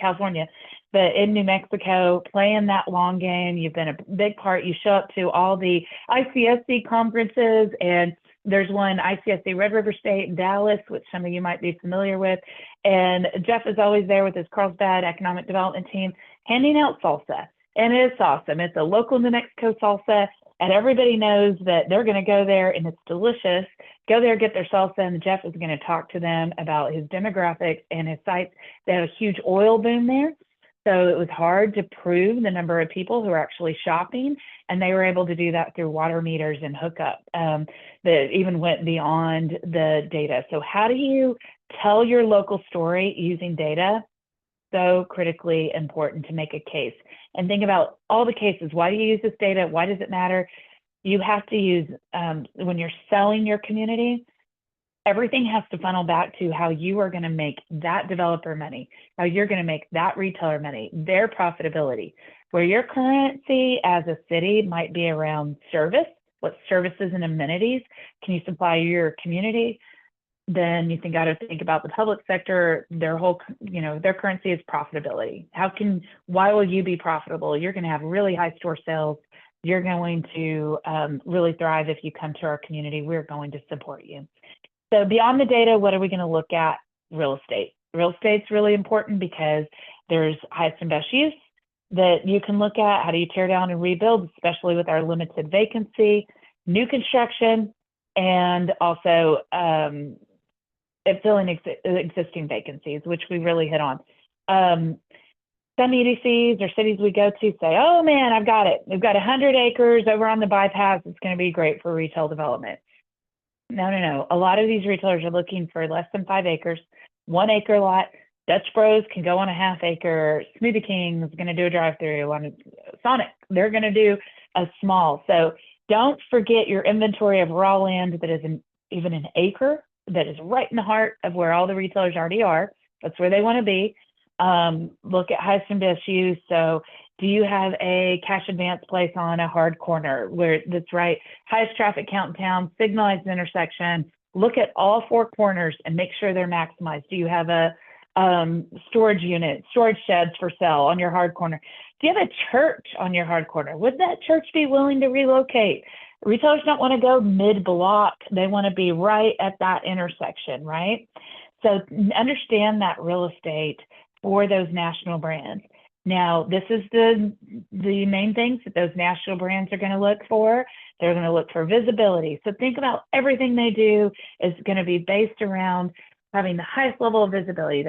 California, but in New Mexico, playing that long game. You've been a big part. You show up to all the ICSC conferences, and there's one, ICSC Red River State in Dallas, which some of you might be familiar with. And Jeff is always there with his Carlsbad Economic Development team, handing out salsa. And it's awesome. It's a local New Mexico salsa, and everybody knows that they're going to go there, and it's delicious. Go there, get their salsa, and Jeff is going to talk to them about his demographics and his sites. They have a huge oil boom there. So it was hard to prove the number of people who are actually shopping, and they were able to do that through water meters and hookup that even went beyond the data. So how do you tell your local story using data? So critically important to make a case. And think about all the cases. Why do you use this data? Why does it matter? You have to use, when you're selling your community, everything has to funnel back to how you are going to make that developer money, how you're going to make that retailer money, their profitability. Where your currency as a city might be around service, what services and amenities can you supply your community? Then you got to think about the public sector. Their whole, their currency is profitability. Why will you be profitable? You're going to have really high store sales. You're going to really thrive if you come to our community. We're going to support you. So beyond the data, what are we going to look at? Real estate. Real estate's really important because there's highest and best use that you can look at. How do you tear down and rebuild, especially with our limited vacancy, new construction, and also filling existing vacancies, which we really hit on. Some EDCs or cities we go to say, oh man, I've got it. We've got 100 acres over on the bypass. It's going to be great for retail development. No. A lot of these retailers are looking for less than 5 acres, 1 acre lot. Dutch Bros can go on a half acre. Smoothie King is going to do a drive-through. On Sonic, they're going to do a small. So don't forget your inventory of raw land that is even an acre, that is right in the heart of where all the retailers already are. That's where they want to be. Look at highest and best use. So do you have a cash advance place on a hard corner where that's right, highest traffic count in town, signalized intersection? Look at all 4 corners and make sure they're maximized. Do you have a storage unit, storage sheds for sale on your hard corner? Do you have a church on your hard corner? Would that church be willing to relocate? Retailers don't want to go mid-block. They want to be right at that intersection, right? So understand that real estate for those national brands. Now, this is the main things that those national brands are going to look for. They're going to look for visibility. So think about everything they do is going to be based around having the highest level of visibility.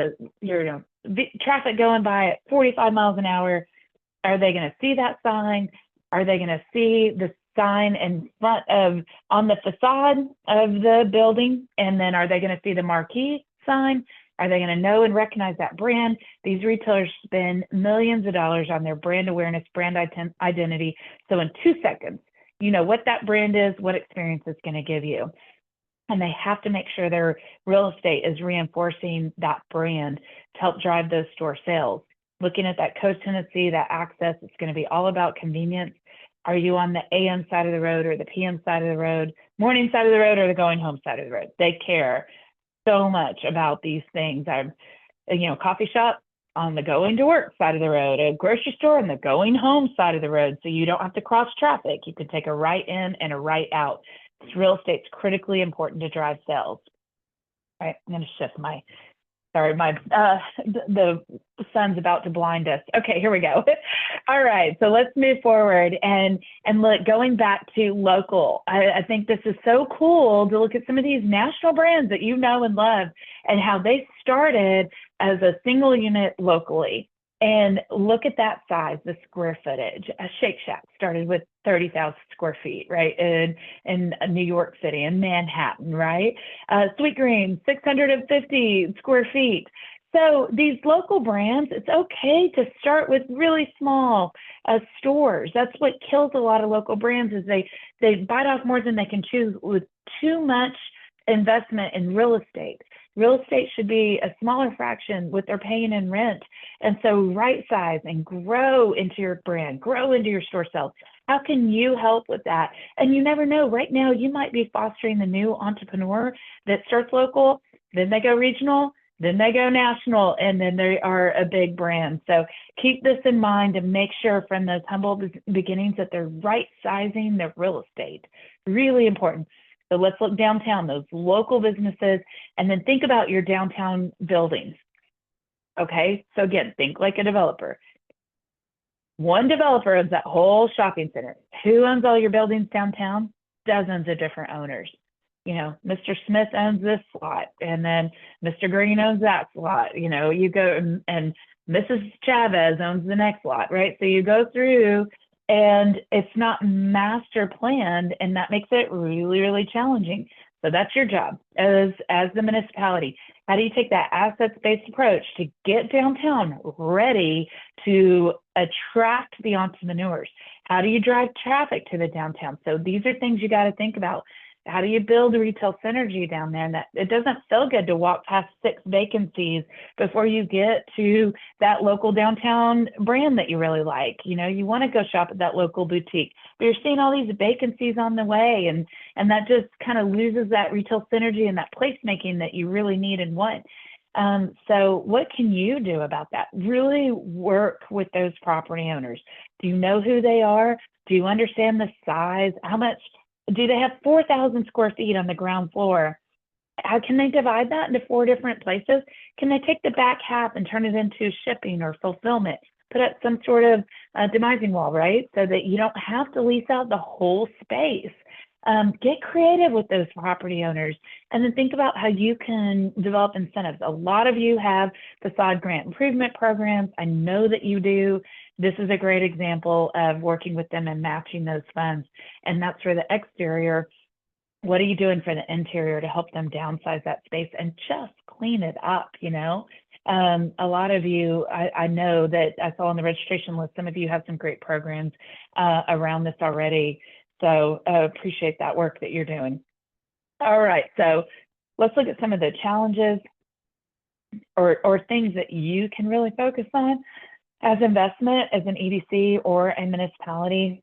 Traffic going by at 45 miles an hour. Are they going to see that sign? Are they going to see the sign in front of, on the facade of the building? And then are they going to see the marquee sign? Are they going to know and recognize that brand? These retailers spend millions of dollars on their brand awareness, brand identity. So in 2 seconds, you know what that brand is, what experience it's going to give you. And they have to make sure their real estate is reinforcing that brand to help drive those store sales. Looking at that co-tenancy, that access, it's going to be all about convenience. Are you on the AM side of the road or the PM side of the road, morning side of the road or the going home side of the road? They care so much about these things. Coffee shop on the going to work side of the road, a grocery store on the going home side of the road, so you don't have to cross traffic. You can take a right in and a right out. Real estate's critically important to drive sales. All right, I'm going to shift the sun's about to blind us. Okay, here we go. All right, so let's move forward and look, going back to local. I think this is so cool to look at some of these national brands that you know and love and how they started as a single unit locally. And look at that size, the square footage. A Shake Shack started with 30,000 square feet, right? In New York City, in Manhattan, right? Sweet Green, 650 square feet. So these local brands, it's okay to start with really small stores. That's what kills a lot of local brands is they bite off more than they can chew with too much investment in real estate. Real estate should be a smaller fraction what they're paying in rent. And so right size and grow into your brand, grow into your store sales. How can you help with that? And you never know. Right now, you might be fostering the new entrepreneur that starts local, then they go regional, then they go national, and then they are a big brand. So keep this in mind and make sure from those humble beginnings that they're right sizing their real estate. Really important. So let's look downtown, those local businesses, and then think about your downtown buildings. Okay, so again, think like a developer. One developer owns that whole shopping center. Who owns all your buildings downtown? Dozens of different owners. You know, Mr. Smith owns this slot, and then Mr. Green owns that slot. You know, you go and Mrs. Chavez owns the next lot, right? So you go through and it's not master planned, and that makes it really, really challenging. So that's your job as the municipality. How do you take that assets-based approach to get downtown ready to attract the entrepreneurs? How do you drive traffic to the downtown? So these are things you got to think about. How do you build retail synergy down there? And that it doesn't feel good to walk past 6 vacancies before you get to that local downtown brand that you really like. You know, you want to go shop at that local boutique, but you're seeing all these vacancies on the way, and that just kind of loses that retail synergy and that placemaking that you really need and want. So what can you do about that? Really work with those property owners. Do you know who they are? Do you understand the size? How much? Do they have 4,000 square feet on the ground floor? How can they divide that into 4 different places? Can they take the back half and turn it into shipping or fulfillment? Put up some sort of demising wall, right? So that you don't have to lease out the whole space. Get creative with those property owners, and then think about how you can develop incentives. A lot of you have facade grant improvement programs. I know that you do. This is a great example of working with them and matching those funds. And that's for the exterior. What are you doing for the interior to help them downsize that space and just clean it up, you know? A lot of you, I know that I saw on the registration list, some of you have some great programs around this already. So appreciate that work that you're doing. All right, so let's look at some of the challenges or things that you can really focus on as investment as an EDC or a municipality.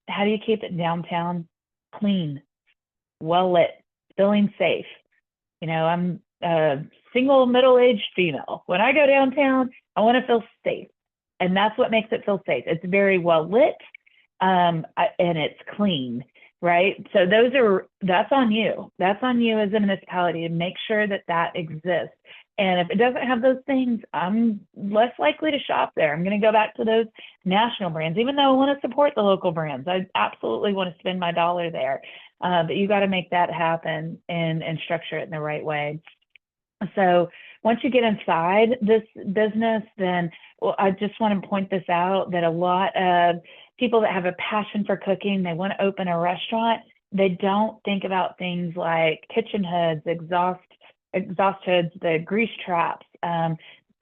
How do you keep it downtown clean, well lit, feeling safe? You know, I'm a single middle-aged female. When I go downtown, I want to feel safe. And that's what makes it feel safe. It's very well lit, and it's clean, right? So that's on you. That's on you as a municipality to make sure that that exists. And if it doesn't have those things, I'm less likely to shop there. I'm going to go back to those national brands, even though I want to support the local brands. I absolutely want to spend my dollar there. But you got to make that happen and structure it in the right way. So once you get inside this business, then I just want to point this out that a lot of people that have a passion for cooking, they want to open a restaurant, they don't think about things like kitchen hoods, exhaust hoods, the grease traps,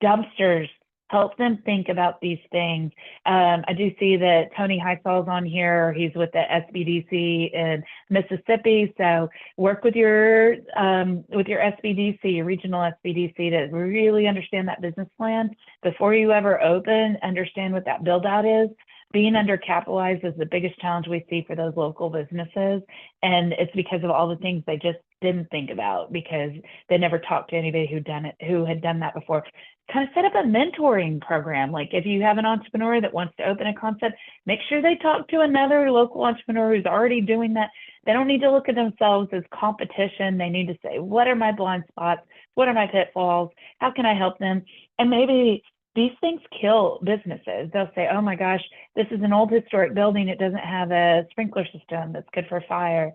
dumpsters. Help them think about these things. I do see that Tony Heisall's on here. He's with the SBDC in Mississippi. So work with your SBDC, your regional SBDC, to really understand that business plan before you ever open. Understand what that build out is. Being undercapitalized is the biggest challenge we see for those local businesses, and it's because of all the things they just didn't think about because they never talked to anybody who had done that before. Kind of set up a mentoring program. Like if you have an entrepreneur that wants to open a concept, make sure they talk to another local entrepreneur who's already doing that. They don't need to look at themselves as competition. They need to say, what are my blind spots? What are my pitfalls? How can I help them? And maybe these things kill businesses. They'll say, oh my gosh, this is an old historic building. It doesn't have a sprinkler system that's good for fire.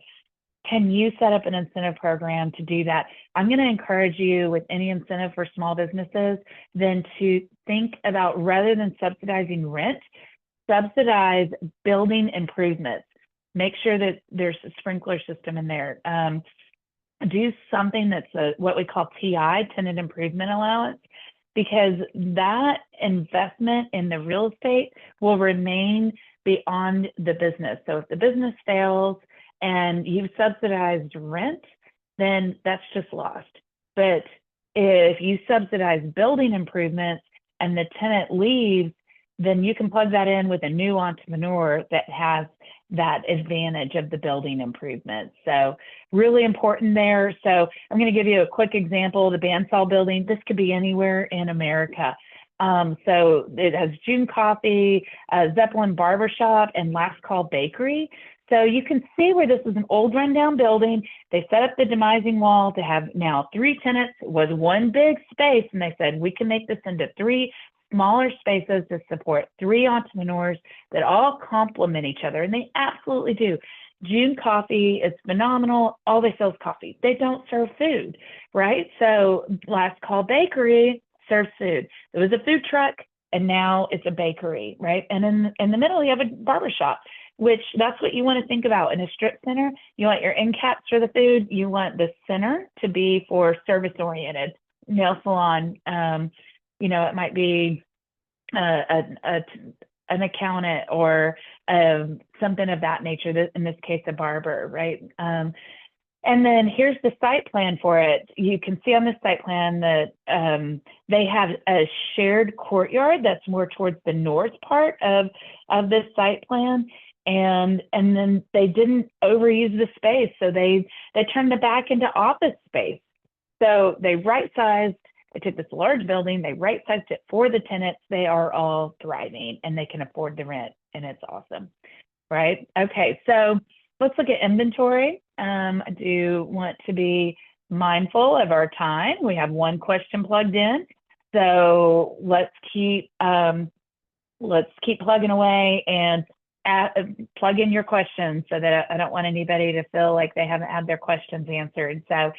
Can you set up an incentive program to do that? I'm going to encourage you with any incentive for small businesses, then to think about, rather than subsidizing rent, subsidize building improvements. Make sure that there's a sprinkler system in there. Do something that's what we call TI, tenant improvement allowance, because that investment in the real estate will remain beyond the business. So if the business fails and you've subsidized rent, then that's just lost. But if you subsidize building improvements and the tenant leaves, then you can plug that in with a new entrepreneur that has that advantage of the building improvements. So really important there. So I'm going to give you a quick example. The bandsaw building, this could be anywhere in America. So it has June Coffee, Zeppelin Barbershop, and Last Call Bakery. So you can see where this is an old rundown building. They set up the demising wall to have now 3 tenants. It was one big space, and they said, we can make this into 3 smaller spaces to support 3 entrepreneurs that all complement each other, and they absolutely do. June Coffee is phenomenal. All they sell is coffee. They don't serve food, right? So Last Call Bakery serves food. There was a food truck, and now it's a bakery, right? And in the middle, you have a barbershop, which that's what you want to think about in a strip center. You want your end caps for the food. You want the center to be for service-oriented. Nail salon, it might be an accountant or something of that nature, in this case, a barber, right? And then here's the site plan for it. You can see on the site plan that they have a shared courtyard that's more towards the north part of this site plan. And then they didn't overuse the space. So they turned it back into office space. So they right-sized. They took this large building, they right-sized it for the tenants. They are all thriving and they can afford the rent, and it's awesome, right? Okay, so let's look at inventory. I do want to be mindful of our time. We have one question plugged in, so let's keep plugging away and plug in your questions, so that I don't want anybody to feel like they haven't had their questions answered. So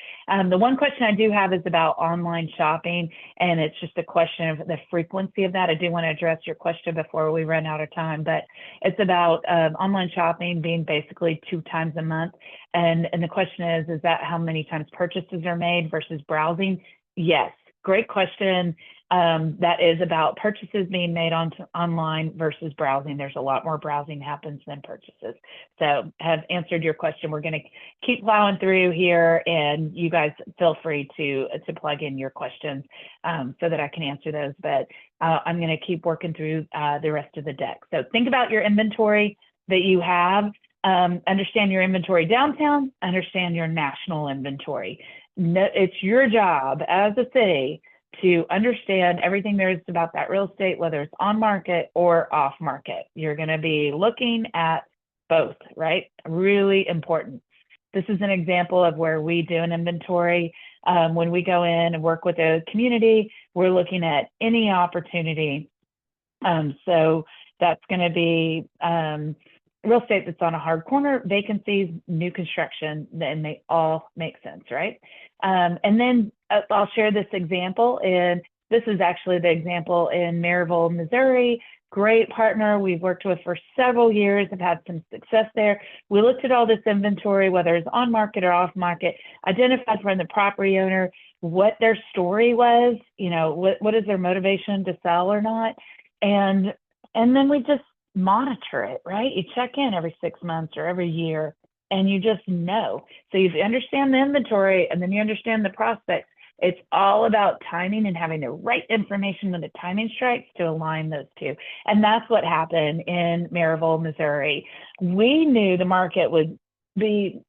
the one question I do have is about online shopping, and it's just a question of the frequency of that. I do want to address your question before we run out of time, but it's about online shopping being basically 2 times a month. And the question is that how many times purchases are made versus browsing? Yes, great question. That is about purchases being made online versus browsing. There's a lot more browsing happens than purchases. So have answered your question. We're going to keep plowing through here, and you guys feel free to plug in your questions so that I can answer those. But I'm going to keep working through the rest of the deck. So think about your inventory that you have. Understand your inventory downtown. Understand your national inventory. It's your job as a city to understand everything there is about that real estate, whether it's on market or off market. You're going to be looking at both, right? Really important. This is an example of where we do an inventory. When we go in and work with a community, we're looking at any opportunity. So that's going to be real estate that's on a hard corner, vacancies, new construction, and they all make sense, right? And then I'll share this example, and this is actually the example in Maryville, Missouri. Great partner we've worked with for several years, have had some success there. We looked at all this inventory, whether it's on market or off market, identified from the property owner what their story was, what is their motivation to sell or not, and then we just monitor it, right? You check in every 6 months or every year, and you just know. So you understand the inventory, and then you understand the prospects. It's all about timing and having the right information when the timing strikes to align those two. And that's what happened in Maryville, Missouri. We knew the market would be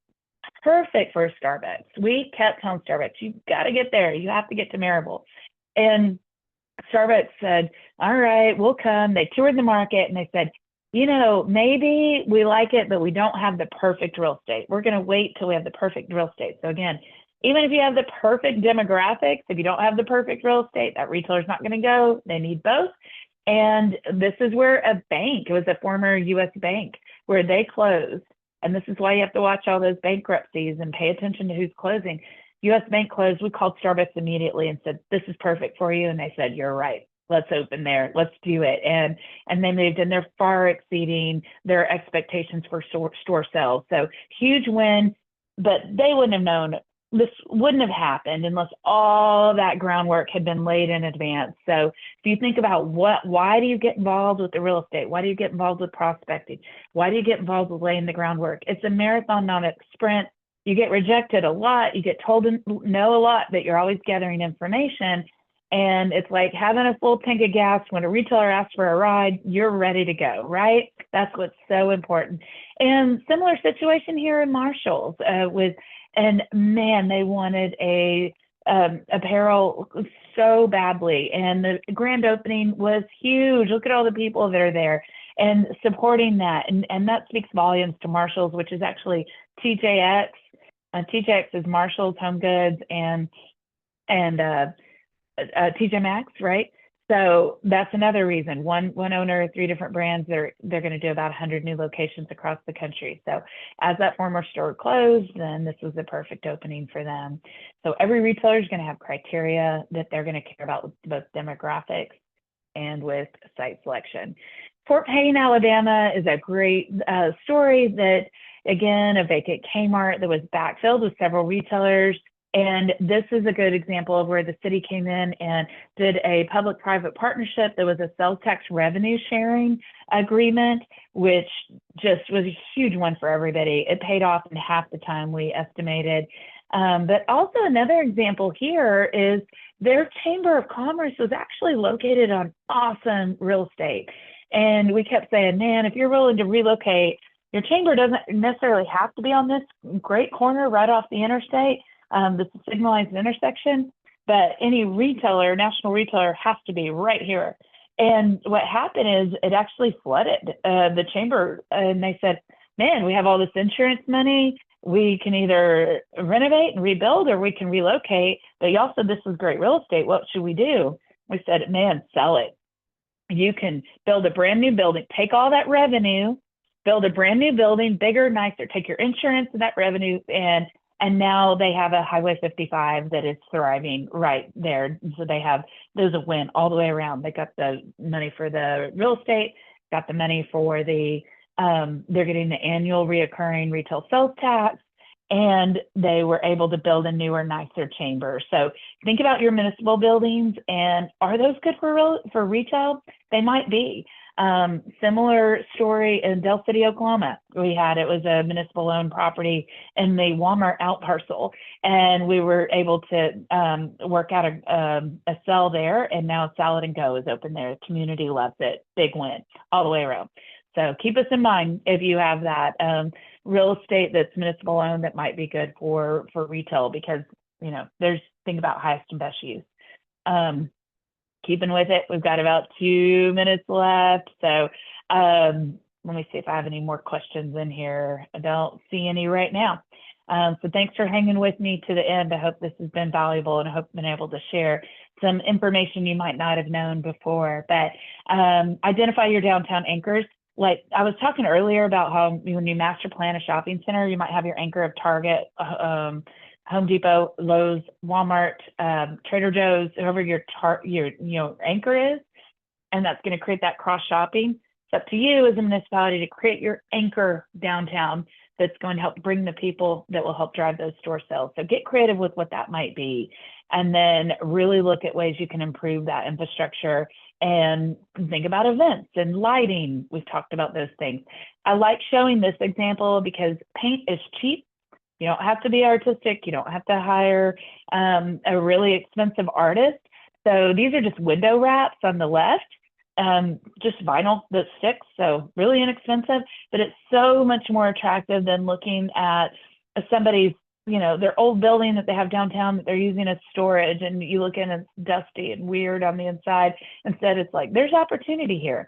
perfect for Starbucks. We kept telling Starbucks, you got to get there. You have to get to Maryville. And Starbucks said, all right, we'll come. They toured the market and they said, maybe we like it, but we don't have the perfect real estate. We're going to wait till we have the perfect real estate. So again, even if you have the perfect demographics, if you don't have the perfect real estate, that retailer's not going to go. They need both. And this is where a bank, it was a former U.S. bank, where they closed. And this is why you have to watch all those bankruptcies and pay attention to who's closing. U.S. Bank closed. We called Starbucks immediately and said, this is perfect for you. And they said, you're right. let's open there, let's do it. And they moved, and they're far exceeding their expectations for store sales. So huge win, but they wouldn't have known, this wouldn't have happened unless all that groundwork had been laid in advance. So if you think about why do you get involved with the real estate? Why do you get involved with prospecting? Why do you get involved with laying the groundwork? It's a marathon, not a sprint. You get rejected a lot. You get told no a lot, but you're always gathering information. And it's like having a full tank of gas. When a retailer asks for a ride, you're ready to go, right? That's what's so important. And similar situation here in Marshalls and man, they wanted a apparel so badly. And the grand opening was huge. Look at all the people that are there and supporting that. And that speaks volumes to Marshalls, which is actually TJX. TJX is Marshalls, Home Goods, and TJ Maxx, right? So that's another reason. One owner, three different brands. They're going to do about 100 new locations across the country. So as that former store closed, then this was the perfect opening for them. So every retailer is going to have criteria that they're going to care about with both demographics and with site selection. Fort Payne, Alabama is a great story that, again, a vacant Kmart that was backfilled with several retailers. And this is a good example of where the city came in and did a public-private partnership. There was a sales tax revenue sharing agreement, which just was a huge one for everybody. It paid off in half the time we estimated. But also another example here is their Chamber of Commerce was actually located on awesome real estate. And we kept saying, man, if you're willing to relocate, your chamber doesn't necessarily have to be on this great corner right off the interstate. This is signalized intersection, but any retailer, national retailer, has to be right here. And what happened is it actually flooded the chamber, and they said, man, we have all this insurance money. We can either renovate and rebuild, or we can relocate. But y'all said this was great real estate. What should we do? We said, man, sell it. You can build a brand new building, take all that revenue, build a brand new building, bigger, nicer, take your insurance and that revenue, and now they have a Highway 55 that is thriving right there. So there's a win all the way around. They got the money for the real estate, got the money for they're getting the annual reoccurring retail sales tax, and they were able to build a newer, nicer chamber. So think about your municipal buildings, and are those good for retail? They might be. Similar story in Del City, Oklahoma. It was a municipal owned property in the Walmart out parcel, and we were able to work out a sell there, and now Salad and Go is open there. The community loves it. Big win all the way around. So keep us in mind if you have that real estate that's municipal owned that might be good for retail, because think about highest and best use. Keeping with it, we've got about 2 minutes left. So let me see if I have any more questions in here. I don't see any right now. So thanks for hanging with me to the end. I hope this has been valuable, and I hope I've been able to share some information you might not have known before. But identify your downtown anchors. Like I was talking earlier about how when you master plan a shopping center, you might have your anchor of Target, Home Depot, Lowe's, Walmart, Trader Joe's, whoever your anchor is, and that's going to create that cross shopping. It's up to you as a municipality to create your anchor downtown that's going to help bring the people that will help drive those store sales. So get creative with what that might be, and then really look at ways you can improve that infrastructure and think about events and lighting. We've talked about those things. I like showing this example because paint is cheap. You don't have to be artistic. You don't have to hire a really expensive artist. So these are just window wraps on the left, just vinyl that sticks. So really inexpensive, but it's so much more attractive than looking at somebody's, their old building that they have downtown that they're using as storage, and you look in and it's dusty and weird on the inside. Instead, it's like, there's opportunity here.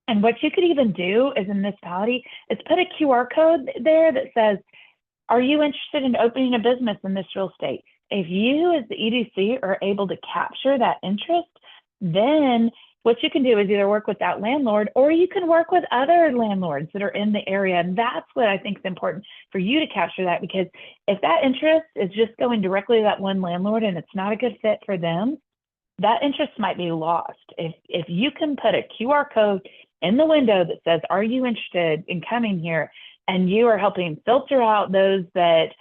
And what you could even do as a municipality is put a QR code there that says, are you interested in opening a business in this real estate? If you as the EDC are able to capture that interest, then what you can do is either work with that landlord, or you can work with other landlords that are in the area. And that's what I think is important for you to capture that, because if that interest is just going directly to that one landlord and it's not a good fit for them, that interest might be lost. If you can put a QR code in the window that says, "Are you interested in coming here?" and you are helping filter out those that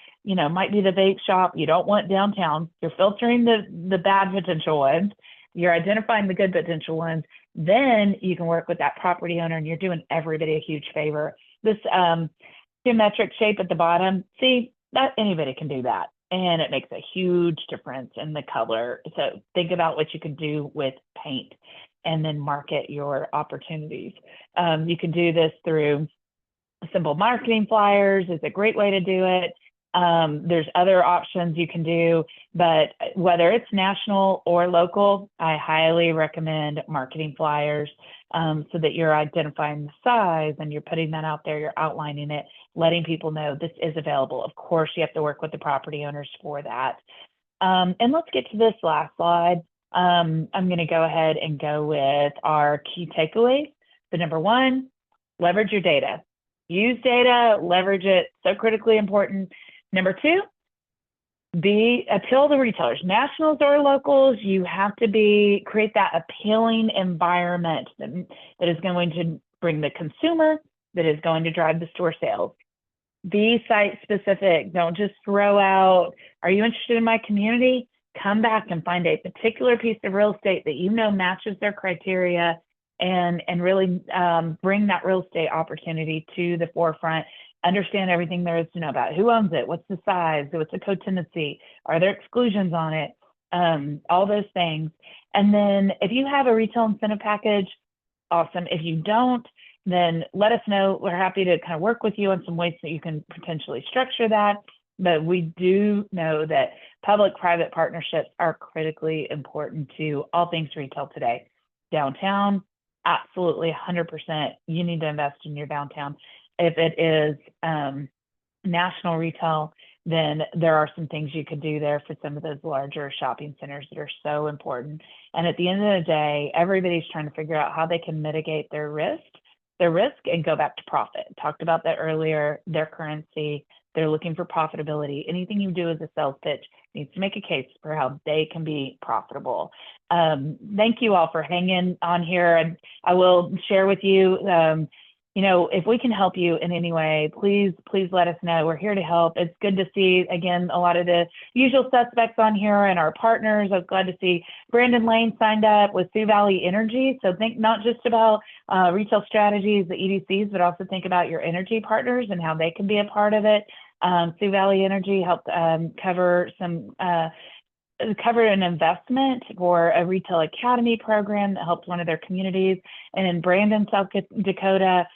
might be the vape shop you don't want downtown. You're filtering the bad potential ones. You're identifying the good potential ones. Then you can work with that property owner, and you're doing everybody a huge favor. This geometric shape at the bottom, see that anybody can do that, and it makes a huge difference in the color. So think about what you can do with paint, and then market your opportunities. You can do this through simple marketing flyers. Is a great way to do it. There's other options you can do, but whether it's national or local, I highly recommend marketing flyers, so that you're identifying the size and you're putting that out there, you're outlining it, letting people know this is available. Of course, you have to work with the property owners for that. And let's get to this last slide. I'm going to go ahead and go with our key takeaways. So number one, leverage your data. Use data, leverage it, so critically important. Number two, appeal to retailers, nationals or locals. You have to create that appealing environment that is going to bring the consumer, that is going to drive the store sales. Be site specific. Don't just throw out, "Are you interested in my community?" Come back and find a particular piece of real estate that matches their criteria, and really bring that real estate opportunity to the forefront. Understand everything there is to know about who owns it, what's the size, what's the co-tenancy, are there exclusions on it, all those things. And then if you have a retail incentive package, awesome. If you don't, then let us know. We're happy to kind of work with you on some ways that you can potentially structure that. But we do know that public-private partnerships are critically important to all things retail today. Downtown, absolutely 100%. You need to invest in your downtown. If it is national retail, then there are some things you could do there for some of those larger shopping centers that are so important. And at the end of the day, everybody's trying to figure out how they can mitigate their risk and go back to profit. Talked about that earlier, their currency. They're looking for profitability. Anything you do as a sales pitch needs to make a case for how they can be profitable. Thank you all for hanging on here. And I will share with you, if we can help you in any way, please let us know. We're here to help. It's good to see, again, a lot of the usual suspects on here and our partners. I was glad to see Brandon Lane signed up with Sioux Valley Energy. So think not just about retail strategies, the EDCs, but also think about your energy partners and how they can be a part of it. Sioux Valley Energy helped cover an investment for a retail academy program that helped one of their communities. And in Brandon, South Dakota,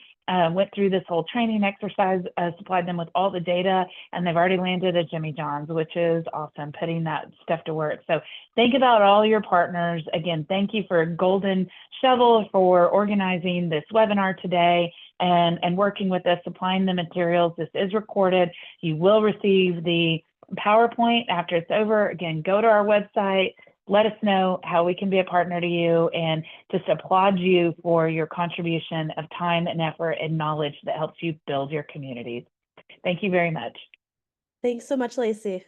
went through this whole training exercise, supplied them with all the data, and they've already landed at Jimmy John's, which is awesome, putting that stuff to work. So think about all your partners. Again, thank you for Golden Shovel for organizing this webinar today and working with us, supplying the materials. This is recorded. You will receive the PowerPoint after it's over. Again, go to our website. Let us know how we can be a partner to you, and just applaud you for your contribution of time and effort and knowledge that helps you build your communities. Thank you very much. Thanks so much, Lacey.